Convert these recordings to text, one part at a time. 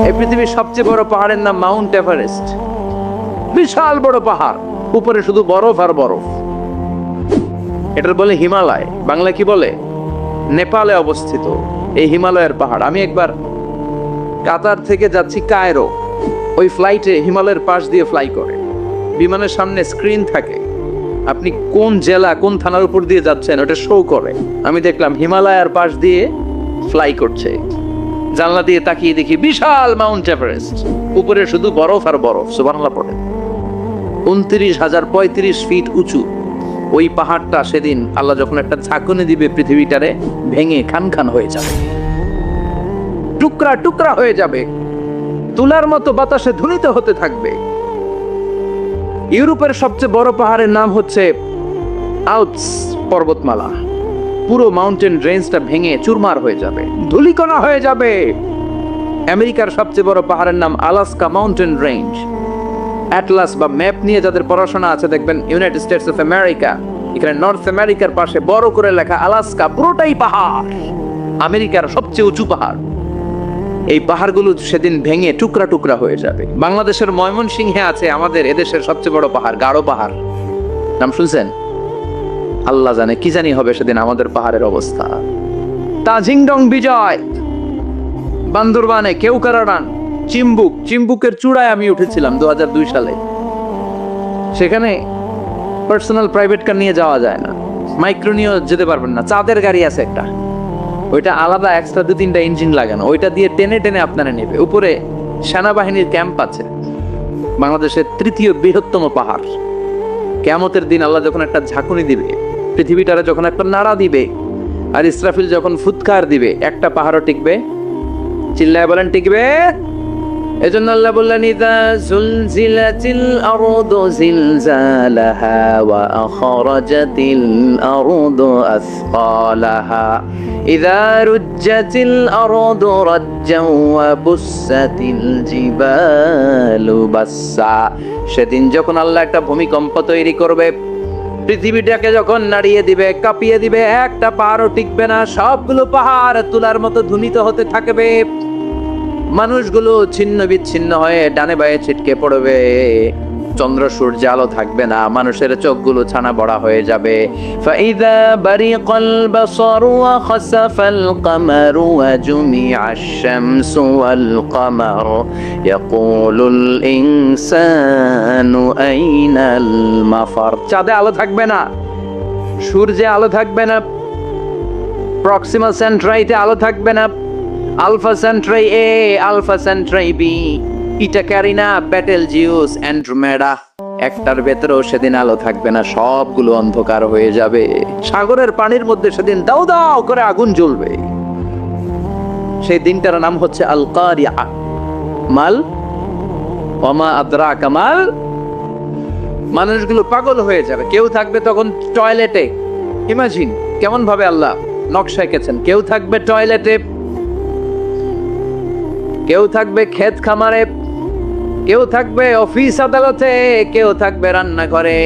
এই পৃথিবীর সবচেয়ে বড় পাহাড়ের নাম মাউন্ট এভারেস্ট। বিশাল বড় পাহাড়, উপরে শুধু বরফ আর বরফ। এটার বলে হিমালয়, বাংলা কি বলে? নেপালে অবস্থিত এই হিমালয়ের পাহাড়। আমি একবার কাতার থেকে যাচ্ছি কায়রো, ওই ফ্লাইটে হিমালয়ের পাশ দিয়ে ফ্লাই করে, বিমানের সামনে স্ক্রিন থাকে, আপনি কোন জেলা কোন থানার উপর দিয়ে যাচ্ছেন ওটা শো করে। আমি দেখলাম হিমালয়ের পাশ দিয়ে ফ্লাই করছে, জানলা দিয়ে তাকিয়ে দেখি বিশাল মাউন্ট এভারেস্ট, উপরে শুধু বরফ আর বরফ। সুবহানাল্লাহ পড়ে। 29,035 ফিট উঁচু ওই পাহাড়টা, সেদিন আল্লাহ যখন একটা ঝাঁকুনি দিবে পৃথিবীটারে ভেঙে খান খান হয়ে যাবে, টুকরা টুকরা হয়ে যাবে, তুলার মতো বাতাসে ধ্বনিত হতে থাকবে। ইউরোপের সবচেয়ে বড় পাহাড়ের নাম হচ্ছে আল্পস পর্বতমালা। পুরো মাউন্টেন রেঞ্জটা ভেঙে চুরমার হয়ে যাবে, ধূলিকণা হয়ে যাবে। আমেরিকার সবচেয়ে বড় পাহাড়ের নাম আলাস্কা মাউন্টেন রেঞ্জ। অ্যাটলাস বা ম্যাপ নিয়ে যাদের পড়াশোনা আছে দেখবেন ইউনাইটেড স্টেটস অফ আমেরিকা, এখানে নর্থ আমেরিকার পাশে বড় করে লেখা আলাস্কা, পুরোটাই পাহাড়, আমেরিকার সবচেয়ে উঁচু পাহাড়। এই পাহাড়গুলো সেদিন ভেঙে টুকরা টুকরা হয়ে যাবে। বাংলাদেশের ময়মনসিংহে আছে আমাদের এদেশের সবচেয়ে বড় পাহাড়, গারো পাহাড়, নাম শুনছেন? আল্লাহ জানে কি জানি হবে সেদিন আমাদের পাহাড়ের অবস্থা। তাজিংডং বিজয়, বান্দরবানে কেওক্রারান, চিম্বুকের চূড়ায় আমি উঠেছিলাম 2002 সালে। সেখানে পার্সোনাল প্রাইভেট কার নিয়ে যাওয়া যায় না, মাইক্রো নিয়েও যেতে পারবেন না। চাঁদের গাড়ি আছে একটা, ওইটা আলাদা এক্সট্রা 2-3টা ইঞ্জিন লাগানো, ওইটা দিয়ে টেনে টেনে আপনারা নেবে। উপরে সেনাবাহিনীর ক্যাম্প আছে। বাংলাদেশের 3য় বৃহত্তম পাহাড়। কিয়ামতের দিন আল্লাহ যখন একটা ঝাঁকুনি দিবে, পৃথিবীটারে যখন একটা নাড়া দিবে, আর ইসরাফিল যখন ফুৎকার দিবে, একটা পাহাড়ও টিকবে? চিল্লায় বলেন টিকবে? এজন্য আল্লাহ বললেন ইযা যুলজিলাতিল আরদু জিলজালাহা ওয়া আখরাজাতিল আরদু আসকালাহা ইযা রুজ্জাতিল আরদু রাজ্জাও ওয়া বুসাতিল জিবালু বাসসা। সেদিন যখন আল্লাহ একটা ভূমিকম্প তৈরি করবে, পৃথিবীটাকে যখন নাড়িয়ে দিবে, কাঁপিয়ে দিবে, একটা পাহাড়ও টিকবে না, সবগুলো পাহাড় তুলার মতো ধ্বনিত হতে থাকবে। মানুষগুলো ছিন্ন বিচ্ছিন্ন হয়ে ডানে বায়ে ছিটকে পড়বে, চন্দ্র সূর্য আলো থাকবে না, মানুষের চোখগুলো ছানা বড়া হয়ে যাবে। ফাইদা বারিকাল বাসারু ওয়া খাসাফাল কামারু ওয়া জুমিআশ শামসু ওয়াল কামার ইয়াকুলুল ইনসানু আইনাল মাফার। চাঁদে আলো থাকবে না, সূর্যে আলো থাকবে না, প্রক্সিমা সেন্ট্রাইতে আলো থাকবে না, আলফা সেন্ট্রাই এ, আলফা সেন্ট্রাই বি, ইটা ক্যারিনা, বেটেলজিউস, অ্যান্ড্রোমেডা, একটার ভেতরেও সেদিন আলো থাকবে না, সবগুলো অন্ধকার হয়ে যাবে। সাগরের পানির মধ্যে সেদিন দাও দাও করে আগুন জ্বলবে। সেই দিনটার নাম হচ্ছে আল কারিয়া। মাল ওমা আদরাকা মাল। মানুষগুলো পাগল হয়ে যাবে। কেউ থাকবে তখন টয়লেটে, ইমাজিন কেমন ভাবে আল্লাহ নকশা এঁকেছেন। কেউ থাকবে টয়লেটে, কেউ থাকবে ক্ষেত খামারে, কেউ থাকবে অফিস আদালতে, কেউ থাকবে রান্নাঘরে,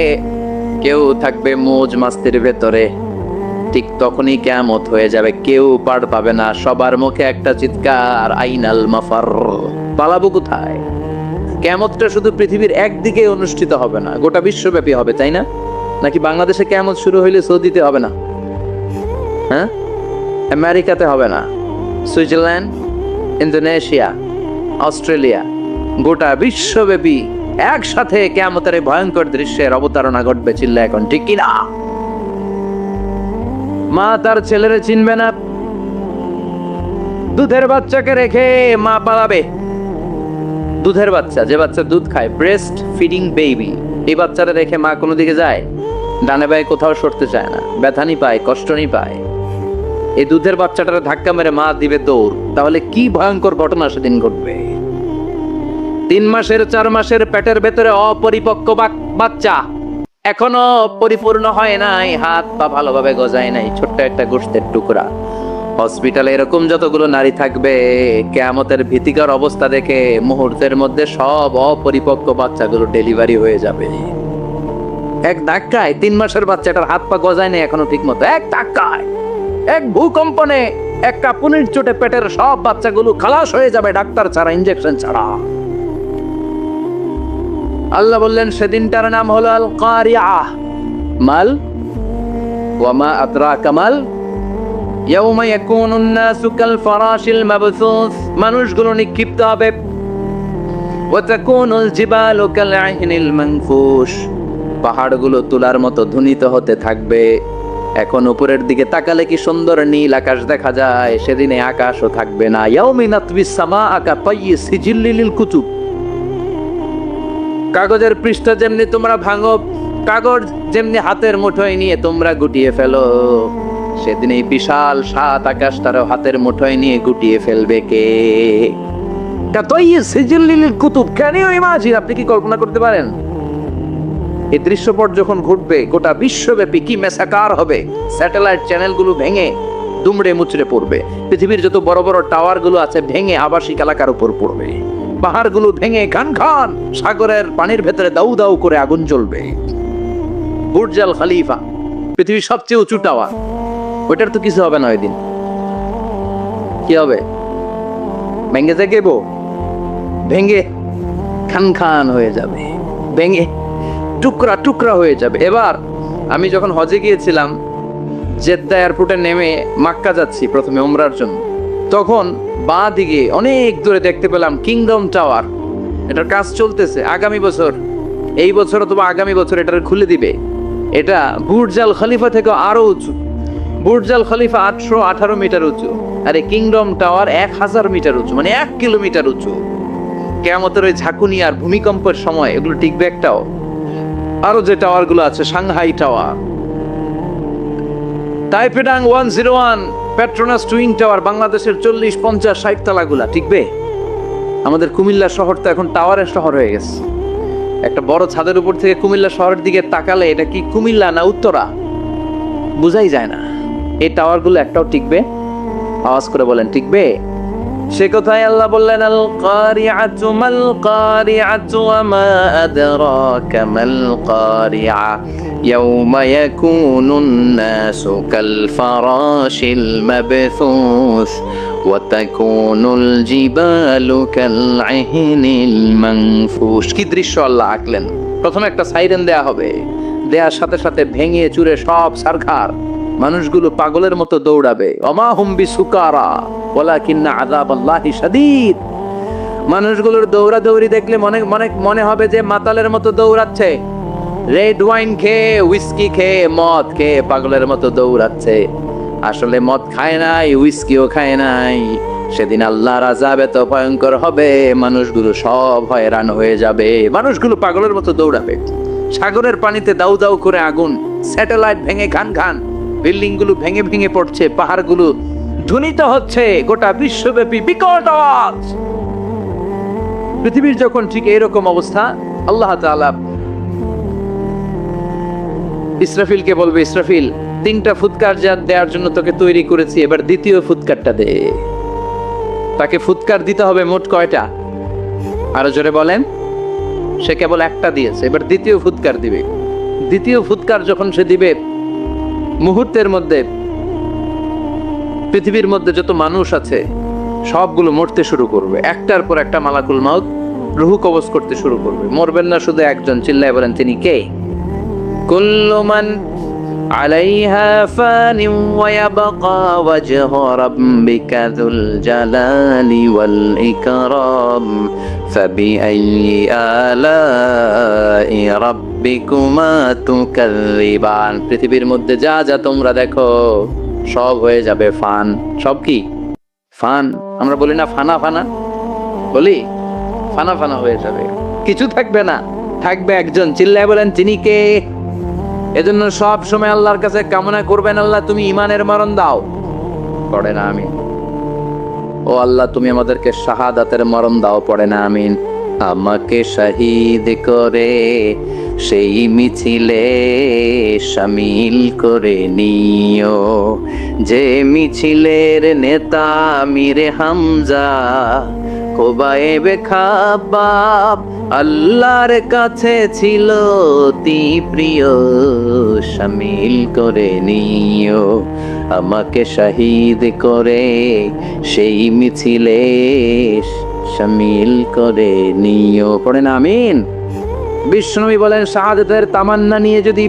কেউ থাকবে মৌজ মাস্তির ভেতরে। ঠিক তখনই কিয়ামত হয়ে যাবে, কেউ পার পাবে না, সবার মুখে একটা চিৎকার, আইনাল মাফার। পালাবো কোথায়? কিয়ামতটা শুধু পৃথিবীর একদিকে অনুষ্ঠিত হবে না, গোটা বিশ্বব্যাপী হবে, তাই না? নাকি বাংলাদেশে কিয়ামত শুরু হইলে সৌদিতে হবে না? হ্যাঁ, আমেরিকাতে হবে না, সুইজারল্যান্ড, ইন্দোনেশিয়া, অস্ট্রেলিয়া, গোটা বিশ্বব্যাপী একসাথে কিয়ামতের ভয়ঙ্কর দৃশ্যের অবতারণা ঘটবে। চিল্লা এখন ঠিক কিনা? মা তার ছেলেরে চিনবে না, দুধের বাচ্চাকে রেখে মা পালাবে। দুধের বাচ্চা, যে বাচ্চা দুধ খায়, ব্রেস্ট ফিডিং বেবি, এই বাচ্চারা রেখে মা কোনো দিকে যায়? ডানে বায়ে কোথাও সরতে চায় না, ব্যথানি পায়, কষ্টনি পায়। এই দুধের বাচ্চাটারে ধাক্কা মেরে মা দিবে দৌড়। তাহলে কি ভয়ঙ্কর ঘটনা সেদিন ঘটবে। 3 মাসের 4 মাসের পেটের ভেতরে অপরিপক্ক বাচ্চা, এখনো পরিপূর্ণ হয় নাই, হাত পা ভালোভাবে গজায় নাই, ছোট্ট একটা গোশতের টুকরা। হসপিটালে এরকম যতগুলো নারী থাকবে, কিয়ামতের ভীতিকর অবস্থা দেখে মুহূর্তের মধ্যে সব অপরিপক্ক বাচ্চাগুলো ডেলিভারি হয়ে যাবে। এক ধাক্কায় 3 মাসের বাচ্চাটার হাত পা গজায় নাই এখনো ঠিক মতো, এক ধাক্কায়, এক ভূকম্পনে এক কাপুনির চোটে পেটের সব বাচ্চাগুলো খালাস হয়ে যাবে ডাক্তার ছাড়া, ইনজেকশন ছাড়া। আল্লাহ বললেন সেদিনটার নাম হলো আল কারিআহ। মাল ওয়া মা আদরাকা মাল ইয়াউমা ইয়াকুনুন নাসু কাল ফারাশিল মাবসুস, মানুষগুলো নিক্ষিপ্ত হবে। ওয়া তাকুনুল জিবালু কাল আইনিল মানফুশ, পাহাড়গুলো তুলার মতো ধ্বনিত হতে থাকবে। এখন উপরের দিকে তাকালে কি সুন্দর নীল আকাশ দেখা যায়, সেদিনে আকাশও থাকবে না। ইয়াউমিন নাতবিস সামাআ কাতাইয়ি সিজিল্লিল লিল কুতুব, কাগজের পৃষ্ঠা যেমনি তোমরা ভাঙো, কাগজ যেমনি হাতের মুঠোয় নিয়ে তোমরা গুটিয়ে ফেলো, সেদিন এই বিশাল সাত আকাশটারও হাতের মুঠোয় নিয়ে গুটিয়ে ফেলবে কে? কাতাইয়ি সিজিল্লিল লিল কুতুব, ক্যান ইউ ইমাজিন? আপনি কি কল্পনা করতে পারেন এই দৃশ্যপট যখন ঘটবে গোটা বিশ্বব্যাপী কি মেসাকার হবে? স্যাটেলাইট চ্যানেলগুলো ভেঙে দুমড়ে মুচড়ে পড়বে, পৃথিবীর যত বড় বড় টাওয়ার গুলো আছে ভেঙে আবাসিক এলাকার উপর পড়বে, পাহাড়গুলো ভেঙে খান খান, সাগরের পানির ভেতরে দাউ দাউ করে আগুন জ্বলবে। বুর্জ আল খলিফা পৃথিবীর সবচেয়ে উঁচু টাওয়ার, ওইটার তো কিছু হবে না, ওই দিন কি হবে? ভেঙে যাবে, ভেঙে খান খান হয়ে যাবে, ভেঙে টুকরা টুকরা হয়ে যাবে। এবার আমি যখন হজে গিয়েছিলাম, জেদ্দা এয়ারপোর্টে নেমে মাক্কা যাচ্ছি প্রথমে উমরার জন্য, তখন বাঁ দিকে অনেক দূরে দেখতে পেলাম কিংডম টাওয়ার। এটার কাজ চলতেছে, আগামী বছর, এই বছর অথবা আগামী বছর এটা খুলে দিবে। এটা বুর্জ আল খলিফা থেকে আরো উঁচু। বুর্জ আল খলিফা 818 মিটার উঁচু, আর এই কিংডম টাওয়ার 1000 মিটার উঁচু, মানে 1 কিলোমিটার উঁচু। কিয়ামতের ওই ঝাঁকুনি আর ভূমিকম্পের সময় এগুলো টিকবে একটাও? আরো যে টাওয়ার গুলো আছে, সাংহাই টাওয়ার, তাইপেডাং 101, পেট্রোনাস টুইন টাওয়ার, বাংলাদেশের 40, 50, 60 তলাগুলা টিকবে? আমাদের কুমিল্লা শহর তো এখন টাওয়ারের শহর হয়ে গেছে। একটা বড় ছাদের উপর থেকে কুমিল্লা শহরের দিকে তাকালে এটা কি কুমিল্লা না উত্তরা বুঝাই যায় না। এই টাওয়ার গুলো একটাও টিকবে? আওয়াজ করে বলেন টিকবে? সে কথায় আল্লাহ বললেন আল কারিআতু মাল কারিআতু ওয়া মা আদরাকা মাল কারিআ ইয়াউমা ইয়াকুনুন নাসু কাল ফারাশিল মাবথুস ওয়া তাকুনুল জিবালু কাল আইনিল মানফুশ। কি দৃশ্য আল্লাহ আঁকলেন! প্রথমে একটা সাইরেন দেয়া হবে, দেয়ার সাথে সাথে ভেঙে চুরে সব সারখার, মানুষগুলো পাগলের মতো দৌড়াবে। ওমা হুম বিসুকারা ওয়ালাকিন্না আযাবাল্লাহি শাদীদ। মানুষগুলোর দৌড়াদৌড়ি দেখলে মনে হবে যে মাতালের মতো দৌড়াচ্ছে, রেড ওয়াইন খেয়ে, হুইস্কি খেয়ে, মদ খেয়ে পাগলের মতো দৌড়াচ্ছে। আসলে মদ খায় নাই, হুইস্কিও খায় নাই। সেদিন আল্লাহর আযাব এত ভয়ঙ্কর হবে, মানুষগুলো সব হয়রান হয়ে যাবে, মানুষগুলো পাগলের মতো দৌড়াবে। সাগরের পানিতে দাউ দাউ করে আগুন, স্যাটেলাইট ভেঙে খান খান, বিল্ডিং গুলো ভেঙে ভেঙে পড়ছে, পাহাড়গুলো ধ্বনিত হচ্ছে, গোটা বিশ্বব্যাপী বিকট আওয়াজ। পৃথিবীর যখন ঠিক এরকম অবস্থা, আল্লাহ তাআলা ইসরাফিলকে বলবে, ইসরাফিল 3টা ফুৎকার দেওয়ার জন্য তোকে তৈরি করেছি, এবার দ্বিতীয় ফুৎকারটা দে। তাকে ফুৎকার দিতে হবে মোট কয়টা? আরো জোরে বলেন। সে কেবল একটা দিয়েছে, এবার দ্বিতীয় ফুৎকার দিবে। দ্বিতীয় ফুৎকার যখন সে দিবে, মুহূর্তের মধ্যে পৃথিবীর মধ্যে যত মানুষ আছে সবগুলো মরতে শুরু করবে, একটার পর একটা মালাকুল মাউত রুহু কবজ করতে শুরু করবে। মরবেন না শুধু একজন, চিল্লায় বলেন তিনি কে? কুল্লু মান আলাইহা ফানিন ওয়া ইয়াবকা ওয়াজহু রাব্বিকা যুল জালালি ওয়াল ইকরাম ফাবিআইয়ি আলাই রাব্বিকুমা তুকাযযিবান। পৃথিবীর মধ্যে যা যা তোমরা দেখো সব হয়ে যাবে ফান। সব কি? ফান। আমরা বলি না ফানা ফানা, বলি ফানা ফানা হয়ে যাবে, কিছু থাকবে না, থাকবে একজন, চিল্লায় বলেন তিনি কে? এজন্য সব সময় আল্লাহর কাছে কামনা করবেন, আল্লাহ তুমি ঈমানের মরণ দাও। পড়ে না আমিন? ও আল্লাহ তুমি আমাদেরকে শাহাদাতের মরণ দাও। পড়ে না আমিন? আমাকে শহীদ করে সেই মিছিলে শামিল করে নিও, যে মিছিলের নেতা আমিরে হামজা খোবায়েবে খাব্বাব আল্লাহর কাছে ছিল অতি প্রিয় শামিল করে নিও, আমাকে শহীদ করে সেই মিছিলে শামিল করে নিও। পড়েন আমিন। বিশ্বনবী বলেন শাহাদাতের তামান্না নিয়ে যদি,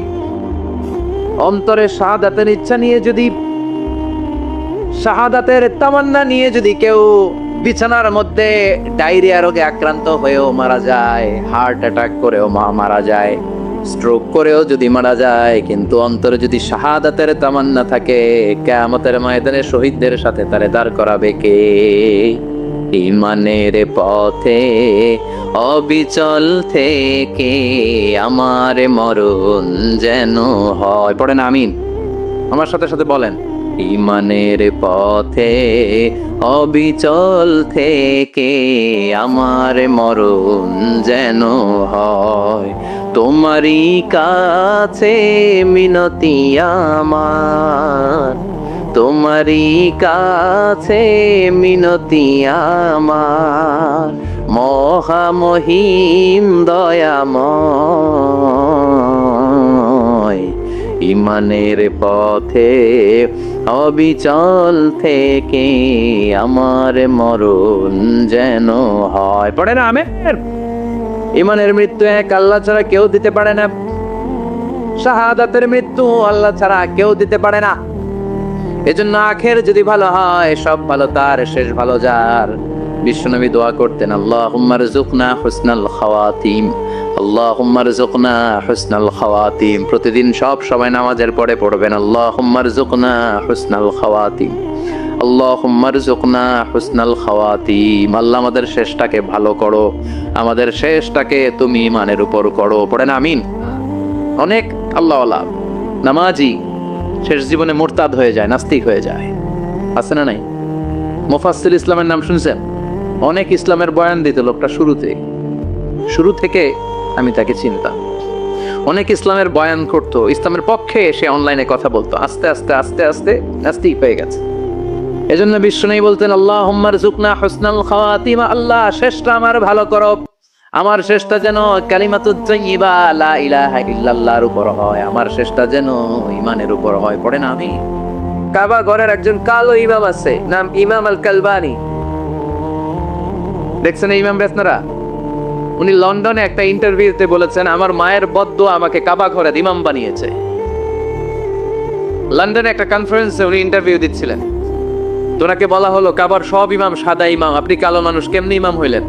অন্তরে শাহাদাতের ইচ্ছা নিয়ে যদি, শাহাদাতের তামান্না নিয়ে যদি কেউ বিছানার মধ্যে ডায়রিয়া রোগে আক্রান্ত হয়েও মারা যায়, হার্ট অ্যাটাক করেও মারা যায়, স্ট্রোক করেও যদি মারা যায়, কিন্তু অন্তরে যদি শাহাদাতের তামান্না থাকে, কিয়ামতের ময়দানে শহীদদের সাথে তারে দাঁড় করাবে কে? ঈমানের পথে অবিচল থেকে আমার মরণ যেন হয়। পড়েন আমিন, আমার সাথে সাথে বলেন। ঈমানের পথে অবিচল থেকে আমার মরণ যেন হয়, তোমারই কাছে মিনতি আমার, তোমারই কাছে মিনতি আমার, মহামহিম দয়াময়। ঈমানের পথে অবিচল থেকে আমার মরণ যেন হয়। পড়ে না আমের। ঈমানের মৃত্যু এক আল্লাহ ছাড়া কেউ দিতে পারে না, শাহাদাতের মৃত্যু আল্লাহ ছাড়া কেউ দিতে পারে না। এজন্য আখের যদি ভালো হয়, সব ভালো তার, শেষ ভালো যার। বিশ্বনবী দোয়া করতেন, আল্লাহুম্মা রযুকনা হুসনাল খাওয়াতিম, আল্লাহুম্মা রযুকনা হুসনাল খাওয়াতিম। প্রতিদিন সব সময় নামাজের পরে পড়বেন, আল্লাহুম্মা রযুকনা হুসনাল খাওয়াতিম, আল্লাহুম্মা রযুকনা হুসনাল খাওয়াতিম। আল্লাহ আমাদের শেষটাকে ভালো করো, আমাদের শেষটাকে তুমি ঈমানের উপর করো। পড়েন আমিন। অনেক আল্লাহওয়ালা নামাজি শেষ জীবনে মুরতাদ হয়ে যায়, নাস্তিক হয়ে যায়, আছে না নাই? মুফাসসির ইসলামের নাম শুনছেন? অনেক ইসলামের বয়ান দিত লোকটা শুরু থেকে আমি তাকে চিনতাম। অনেক ইসলামের বয়ান করতো, ইসলামের পক্ষে সে অনলাইনে কথা বলতো, আস্তে আস্তে আস্তে আস্তে নাস্তিক হয়ে গেছে। এজন্য বিশ্বনবী বলতেন, আল্লাহুম্মা রযুকনা হুসনাল খাওয়াতিম, আল্লাহ শেষটা আমার ভালো করো, আমার শেষটা যেন কালিমাতুত তাইয়্যিবা লা ইলাহা ইল্লাল্লাহর উপর হয়, আমার শেষটা যেন ঈমানের উপর হয়। পড়েন আমি। কাবা ঘরের একজন কালো ইমাম আছে, নাম ইমাম আল কালবানি। দেখছেন এই ইমাম বেসনারা? উনি লন্ডনে একটা ইন্টারভিউতে বলেছেন, আমার মায়ের বদদোয়া আমাকে কাবা ঘরের ইমাম বানিয়েছে। লন্ডনে একটা কনফারেন্সে উনি ইন্টারভিউ দিচ্ছিলেন, তো ওনাকে বলা হলো কাবার সব ইমাম সাদা ইমাম, আপনি কালো মানুষ কেমনি ইমাম হইলেন?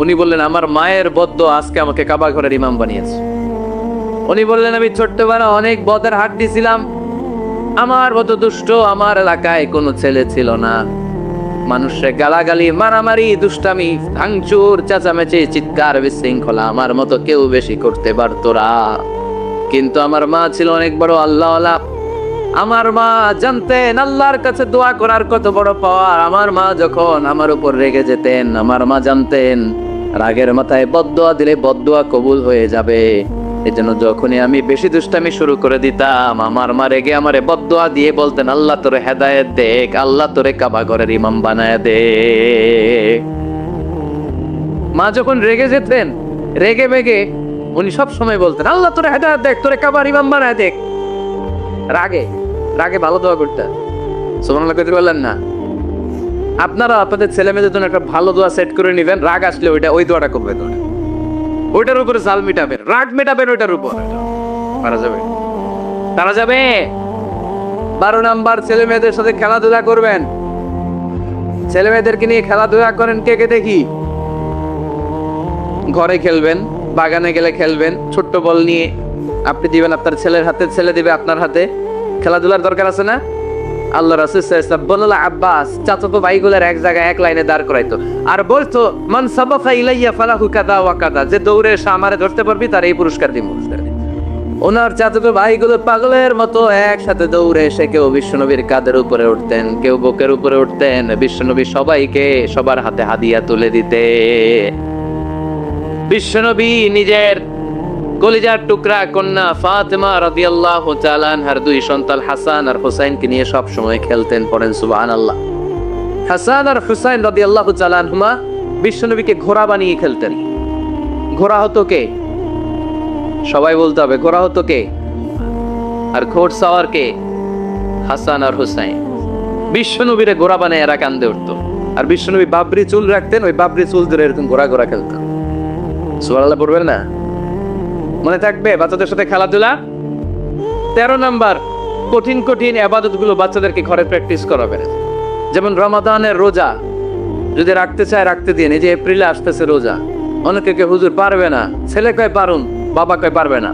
উনি বললেন, আমার মায়ের বদদোয়া আজকে আমাকে কাবা ঘরের ইমাম বানিয়েছে। উনি বললেন, আমি ছোট্টবেলা অনেক বদের হাট দিছিলাম, আমার মতো দুষ্ট আমার এলাকায় কোনো ছেলে ছিল না। মানুষের গালাগালি, মারামারি, দুষ্টামি, ভাঙচুর, চেঁচামেচি, চিৎকার, বিশৃঙ্খলা আমার মতো কেউ বেশি করতে পারতো না। কিন্তু আমার মা ছিল অনেক বড় আল্লাহওয়ালা। আমার মা জানতেন আল্লাহর কাছে দোয়া করার কত বড় পাওয়ার। আমার মা যখন আমার উপর রেগে যেতেন, আমার মা জানতেন রাগের মাথায় বদদোয়া দিলে বদদোয়া কবুল হয়ে যাবে। এজন্য যখনই আমি বেশি দুষ্টামি শুরু করে দিতাম, আমার মা রেগে আমারে বদদোয়া দিয়ে বলতেন, আল্লাহ তোরে হেদায়েত দেখ, আল্লাহ তোরে কাবা ঘরের ইমাম বানায় দে। মা যখন রেগে যেতেন, রেগে মেগে উনি সব সময় বলতেন, আল্লাহ তোরে হেদায়েত দেখ, তোরে কাবার ইমাম বানায় দেখ। রাগে রাগে ভালো দোয়া করতেন। সুবহানাল্লাহ কইতে বললেন না? আপনারা আপনাদের ছেলে মেয়েদের জন্য একটা ভালো দোয়া সেট করে নেবেন, রাগ আসলে ওই দোয়াটা করবেন, ওইটার উপরে জাল মিটাবেন, রাগ মেটাবেন ওইটার উপর। পারা যাবে? তারা যাবে? 12 নাম্বার, ছেলে মেয়েদের সাথে খেলাধুলা করবেন। ছেলে মেয়েদেরকে নিয়ে খেলাধুলা করেন, কে কে দেখি? ঘরে খেলবেন, বাগানে গেলে খেলবেন, ছোট্ট বল নিয়ে আপনি দিবেন আপনার ছেলের হাতে, ছেলে দিবে আপনার হাতে। খেলাধুলার দরকার আছে না? আল্লাহ রাসূল সাল্লাল্লাহু আলাইহি ওয়াসাল্লাম বলল, আব্বাস চাচাতো ভাইগুলোর এক জায়গায় এক লাইনে দাঁড় করাইতো, আর বলতো, মান সাবাকা ইলাইয়া ফালাহু কাদা ওয়া কাদা, যে দৌড়ে এসে আমারে ধরতে পারবি তার এই পুরস্কার দিব। ওনার চাচাতো ভাইগুলো পাগলের মতো একসাথে দৌড়ে এসে কেউ বিশ্বনবীর কাঁধের উপরে উঠতেন, কেউ বুকের উপরে উঠতেন। বিশ্বনবী সবাইকে সবার হাতে হাদিয়া তুলে দিতে। বিশ্বনবী নিজের কলিজার টুকরা কন্যা ফাতেমা রাদিয়াল্লাহু তাআলা আনহার 2 সন্তান হাসান আর হুসাইনকে নিয়ে সব সময় খেলতেন। পড়েন সুবহানাল্লাহ। হাসান আর হুসাইন রাদিয়াল্লাহু তাআলা আনহুমা বিশ্বনবীকে ঘোড়া বানিয়ে খেলতেন। ঘোড়া হতো কে? সবাই বলতে হবে, ঘোড়া হতো কে? আর ঘোড় সাওয়ার কে? হাসান আর হুসাইন। বিশ্বনবীরে ঘোড়া বানায় এরা কান্দে উঠতো। আর বিশ্বনবী বাবরি চুল রাখতেন, ওই বাবরি চুল ধরে এরকম ঘোড়া ঘোড়া খেলতেন। সুবহানাল্লাহ পড়বেন না? মনে থাকবে বাচ্চাদের সাথে খেলাধুলা। 13 নাম্বার, কঠিন কঠিন ইবাদত গুলো বাচ্চাদেরকে ঘরে প্র্যাকটিস করাবেন। যেমন রমাদানের রোজা যদি রাখতে চায় রাখতে দিন। এই যে এপ্রিলে আসতেছে রোজা, অনেকে কে হুজুর পারবে না, ছেলে কয় পারুন, বাবা কয় পারবে না।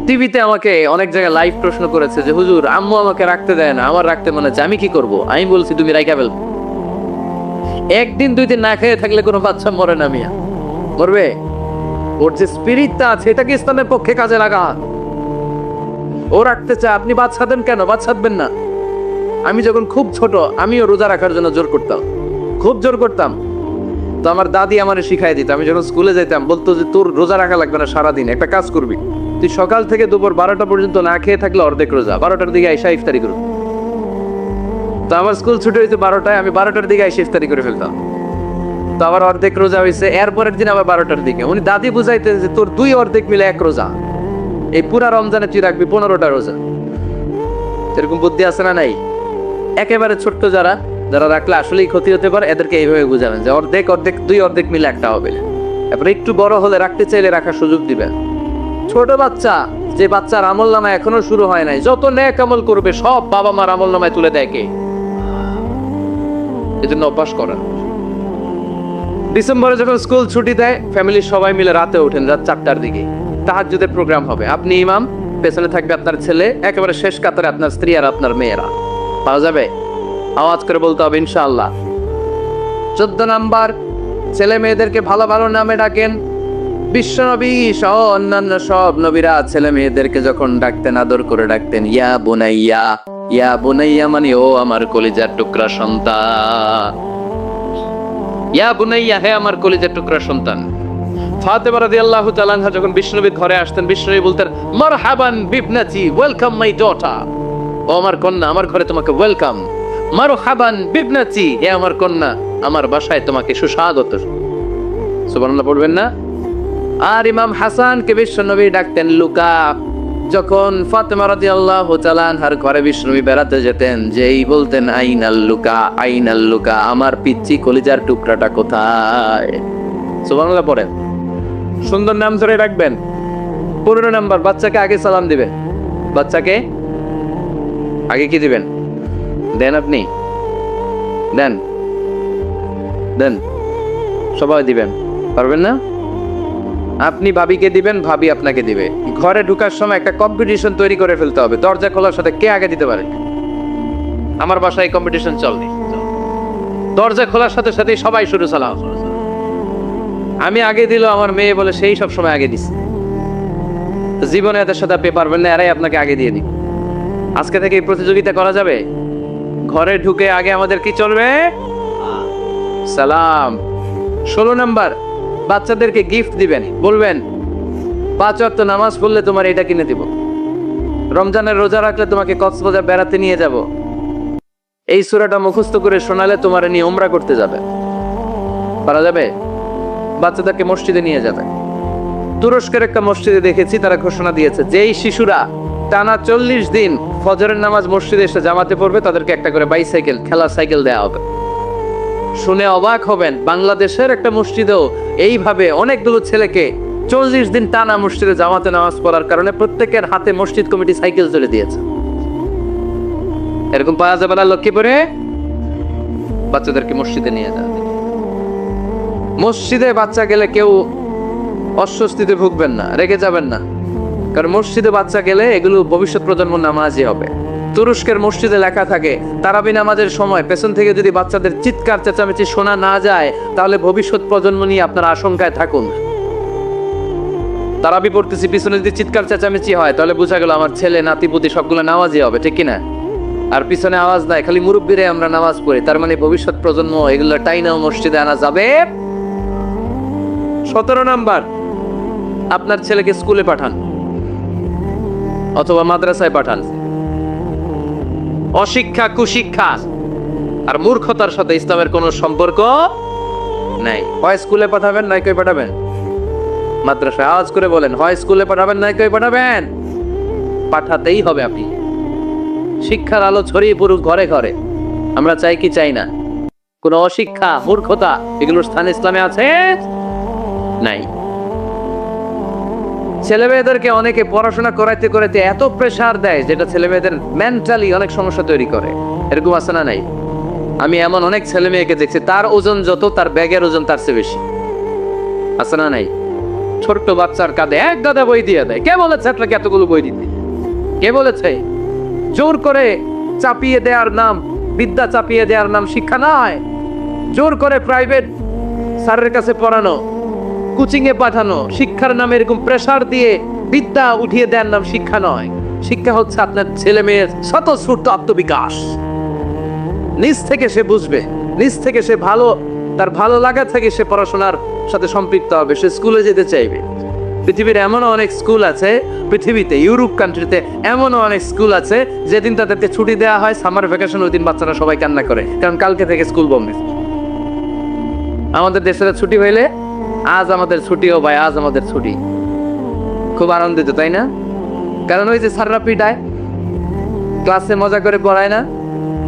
টিভিতে আমাকে অনেক জায়গায় লাইভ প্রশ্ন করেছে যে হুজুর আম্মু আমাকে রাখতে দেয় না, আমার রাখতে মনে হচ্ছে, আমি কি করব? আমি বলছি তুমি রাইখা ফেল। একদিন দুই দিন না খেয়ে থাকলে কোনো বাচ্চা মরে না মিয়া, মরবে? ওর যে স্পিরিটটা আছে এটাকে ইসলামের পক্ষে কাজে লাগা। ও রাখতে চায়, আপনি বাদ সাধেন কেন? বাদ সাধবেন না। আমি যখন খুব ছোট আমিও রোজা রাখার জন্য জোর করতাম, খুব জোর করতাম। তো আমার দাদি আমারে শিখাই দিত। আমি যখন স্কুলে যেতাম বলতো যে তোর রোজা রাখা লাগবে না, সারাদিন একটা কাজ করবি, তুই সকাল থেকে দুপুর 12টা পর্যন্ত না খেয়ে থাকলে অর্ধেক রোজা, 12টার দিকে আইসা ইফতারি করবি। তো আমার স্কুল ছুটি হয়েছে 12টায়, আমি 12টার দিকে আইসা ইফতারি করে ফেলতাম। তো আবার অর্ধেক রোজা হয়েছে, এরপরের দিন আবার 12টার দিকে। উনি দাদি বুঝাইতে যে তোর দুই অর্ধেক মিলে এক রোজা, এই পুরা রমজানে তুই রাখবি 15টা রোজা। এরকম বুদ্ধি আছে না নাই? একেবারে ছোট্ট যারা যারা রাখলে আসলেই ক্ষতি হতে পারে, এদেরকে এইভাবে বুঝাবেন যে অর্ধেক অর্ধেক দুই অর্ধেক মিলে একটা হবে। এরপরে একটু বড় হলে রাখতে চাইলে রাখার সুযোগ দিবেন। ছোট বাচ্চা, যে বাচ্চার আমল নামা এখনো শুরু হয় নাই, যত নেক আমল করবে সব বাবা মার আমল নামায় তুলে দেয় কে? এই জন্য অভ্যাস করেন। ডিসেম্বরে যখন স্কুল ছুটি দেয় ফ্যামিলির সবাই মিলে রাতে ওঠেন, রাত 4টার দিকে তাহাজ্জুদের প্রোগ্রাম হবে। আপনি ইমাম, পেছনে থাকবে আপনার ছেলে, একেবারে শেষ কাতারে আপনার স্ত্রী আর আপনার মেয়েরা। পাওয়া যাবে? আওয়াজ করে বলতে হবে ইনশাআল্লাহ। 14 নাম্বার, ছেলে মেয়েদেরকে ভালো ভালো নামে ডাকেন। বিশ্বনবী সহ অন্যান্য সব নবীরা ছেলে মেয়েদেরকে যখন ডাকতেন আদর করে ডাকতেন ইয়া বুনাইয়া। ইয়া বুনাইয়া মানে ও আমার কলিজার টুকরা সন্তান। ইয়া বুনাইয়া, হে আমার কলিজার টুকরা সন্তান। ফাতেমা রাদিয়াল্লাহু তাআলা আনহা যখন বিশ্বনবীর ঘরে আসতেন, বিশ্বনবী বলতেন মারহাবান বিবনাতি, ওয়েলকাম মাই ডটার। ও আমার কন্যা, আমার ঘরে তোমাকে ওয়েলকাম। মারহাবান বিবনাতি, হে আমার কন্যা, আমার বাসায় তোমাকে সুস্বাগত। সুবহানাল্লাহ পড়বেন না? আর ইমাম হাসানকে বিশ্বনবী ডাকতেন লুকা। যখন ফাতেমা রাদিয়াল্লাহু তাআলা আনহার ঘরে বিশ্বনবী বেড়াতে যেতেন, যেই বলতেন আইনাল লুকা, আইনাল লুকা, আমার পিচ্চি কলিজার টুকরাটা কোথায়? সুবহানাল্লাহ পড়েন। সুন্দর নাম ধরে রাখবেন। 15 নাম্বার, বাচ্চাকে আগে সালাম দিবেন। বাচ্চাকে আগে কি দিবেন? দেন আপনি? দেন দেন, সবাই দিবেন, পারবেন না? আপনি ভাবিকে দিবেন, ভাবি আপনাকে দিবে। ঘরে ঢুকার সময় একটা কম্পিটিশন তৈরি করে ফেলতে হবে, দরজা খোলার সাথে কে আগে দিতে পারে। আমার বাসায় কম্পিটিশন চলে, দরজা খোলার সাথে সাথেই সবাই শুরু সালাম। আমি আগে দিল, আমার মেয়ে বলে সেই সব সময় আগে দিছে। জীবনে এদের সাথে আপনি পারবেন না, এরাই আপনাকে আগে দিয়ে দিন। আজকে থেকে এই প্রতিযোগিতা করা যাবে। ঘরে ঢুকে আগে আমাদের কি চলবে? সালাম। 16 নাম্বার, বাচ্চাদেরকে গিফট দিবেন। বলবেন 5 ওয়াক্ত নামাজ পড়লে তোমার এটা কিনে দিব, রমজানের রোজা রাখলে তোমাকে কক্সবাজার বেড়াতে নিয়ে যাব, এই সূরাটা মুখস্থ করে শোনালে তোমার নিয়ে উমরা করতে যাবে। পারা যাবে? বাচ্চাদেরকে মসজিদে নিয়ে যাবে। তুরস্কের একটা মসজিদে দেখেছি, তারা ঘোষণা দিয়েছে যেই শিশুরা টানা 40 দিন ফজরের নামাজ মসজিদে এসে জামাতে পড়বে তাদেরকে একটা করে বাইসাইকেল, খেলার সাইকেল দেওয়া হবে। শুনে অবাক হবেন, বাংলাদেশের একটা মসজিদেও এইভাবে অনেকগুলো ছেলেকে 40 দিন টানা মসজিদে জামাতে নামাজ পড়ার কারণে প্রত্যেকের হাতে মসজিদ কমিটি সাইকেল তুলে দিয়েছে। এরকম পাওয়া যাবে না লক্ষ্মীপুরে? বাচ্চাদেরকে মসজিদে নিয়ে যাবে। মসজিদে বাচ্চা গেলে কেউ অস্বস্তিতে ভুগবেন না, রেগে যাবেন না, কারণ মসজিদে বাচ্চা গেলে এগুলো ভবিষ্যৎ প্রজন্ম নামাজই হবে। তুরস্কের মসজিদে লেখা থাকে তারাবি নামাজের সময় পেছন থেকে যদি বাচ্চাদের চিৎকার চেঁচামেচি শোনা না যায় তাহলে ভবিষ্যৎ প্রজন্ম নিয়ে আপনার আশঙ্কায় থাকুন। তারাবি পড়তেছি, পিছনে যদি চিৎকার চেঁচামেচি হয় তাহলে বোঝা গেল আমার ছেলে নাতিপুতি সবগুলো নামাজই হবে, ঠিক কিনা? আর পিছনে আওয়াজ নাই, খালি মুরব্বীরে আমরা নামাজ পড়ি, তার মানে ভবিষ্যৎ প্রজন্ম এগুলো টাইনাও মসজিদে আনা যাবে। 17 নাম্বার, আপনার ছেলেকে স্কুলে পাঠান অথবা মাদ্রাসায় পাঠান। অশিক্ষা, কুশিক্ষা আর মূর্খতার সাথে ইসলামের কোনো সম্পর্ক নাই। হয় স্কুলে পাঠাবেন নাই কই পাঠাবেন? মাদ্রাসায়। আওয়াজ করে বলেন, হয় স্কুলে পাঠাবেন নাই কই পাঠাবেন? পাঠাতেই হবে। আপনি শিক্ষার আলো ছড়িয়ে পড়ুক ঘরে ঘরে। আমরা চাই কি চাই না? কোন অশিক্ষা, মূর্খতা এগুলোর স্থান ইসলামে আছে? নাই। ছেলে মেয়েদেরকে অনেকে পড়াশোনা করাইতে করাইতে এত প্রেসার দেয় যেটা ছেলে মেয়েদের মেন্টালি অনেক সমস্যা তৈরি করে। এরকম আছে না নাই? আমি এমন অনেক ছেলে মেয়েকে দেখছি, তার ওজন যত তার ব্যাগের ওজন তার চেয়ে বেশি। আছে না নাই? ছোট্ট বাচ্চার কাঁধে এক গাদা বই দিয়ে দেয়। কে বলেছে আপনাকে এতগুলো বই দিতে? কে বলেছে? জোর করে চাপিয়ে দেওয়ার নাম বিদ্যা, চাপিয়ে দেওয়ার নাম শিক্ষা নয়। জোর করে প্রাইভেট স্যারের কাছে পড়ানো, কোচিং এ পাঠানো, শিক্ষার নামে এরকম প্রেসার দিয়ে বিদ্যা উঠিয়ে দেওয়ার নাম শিক্ষা নয়। শিক্ষা হচ্ছে আপনার ছেলে মেয়ের স্বতঃস্ফূর্ত আত্মবিকাশ। নিজ থেকে সে বুঝবে, নিজ থেকে সে তার ভালো লাগা থেকে সে পড়াশোনার সাথে সম্পৃক্ত হবে, সে স্কুলে যেতে চাইবে। পৃথিবীর এমনও অনেক স্কুল আছে, পৃথিবীতে ইউরোপ কান্ট্রিতে এমনও অনেক স্কুল আছে যেদিন তাদেরকে ছুটি দেওয়া হয় সামার ভ্যাকেশন, ওই দিন বাচ্চারা সবাই কান্না করে, কারণ কালকে থেকে স্কুল বন্ধ। আমাদের দেশের ছুটি হইলে আজ আমাদের ছুটিও ভাই, আজ আমাদের ছুটি, খুব আনন্দিত, তাই না? কারণ ওই যে স্যাররা পিটায়, ক্লাসে মজা করে পড়ায় না।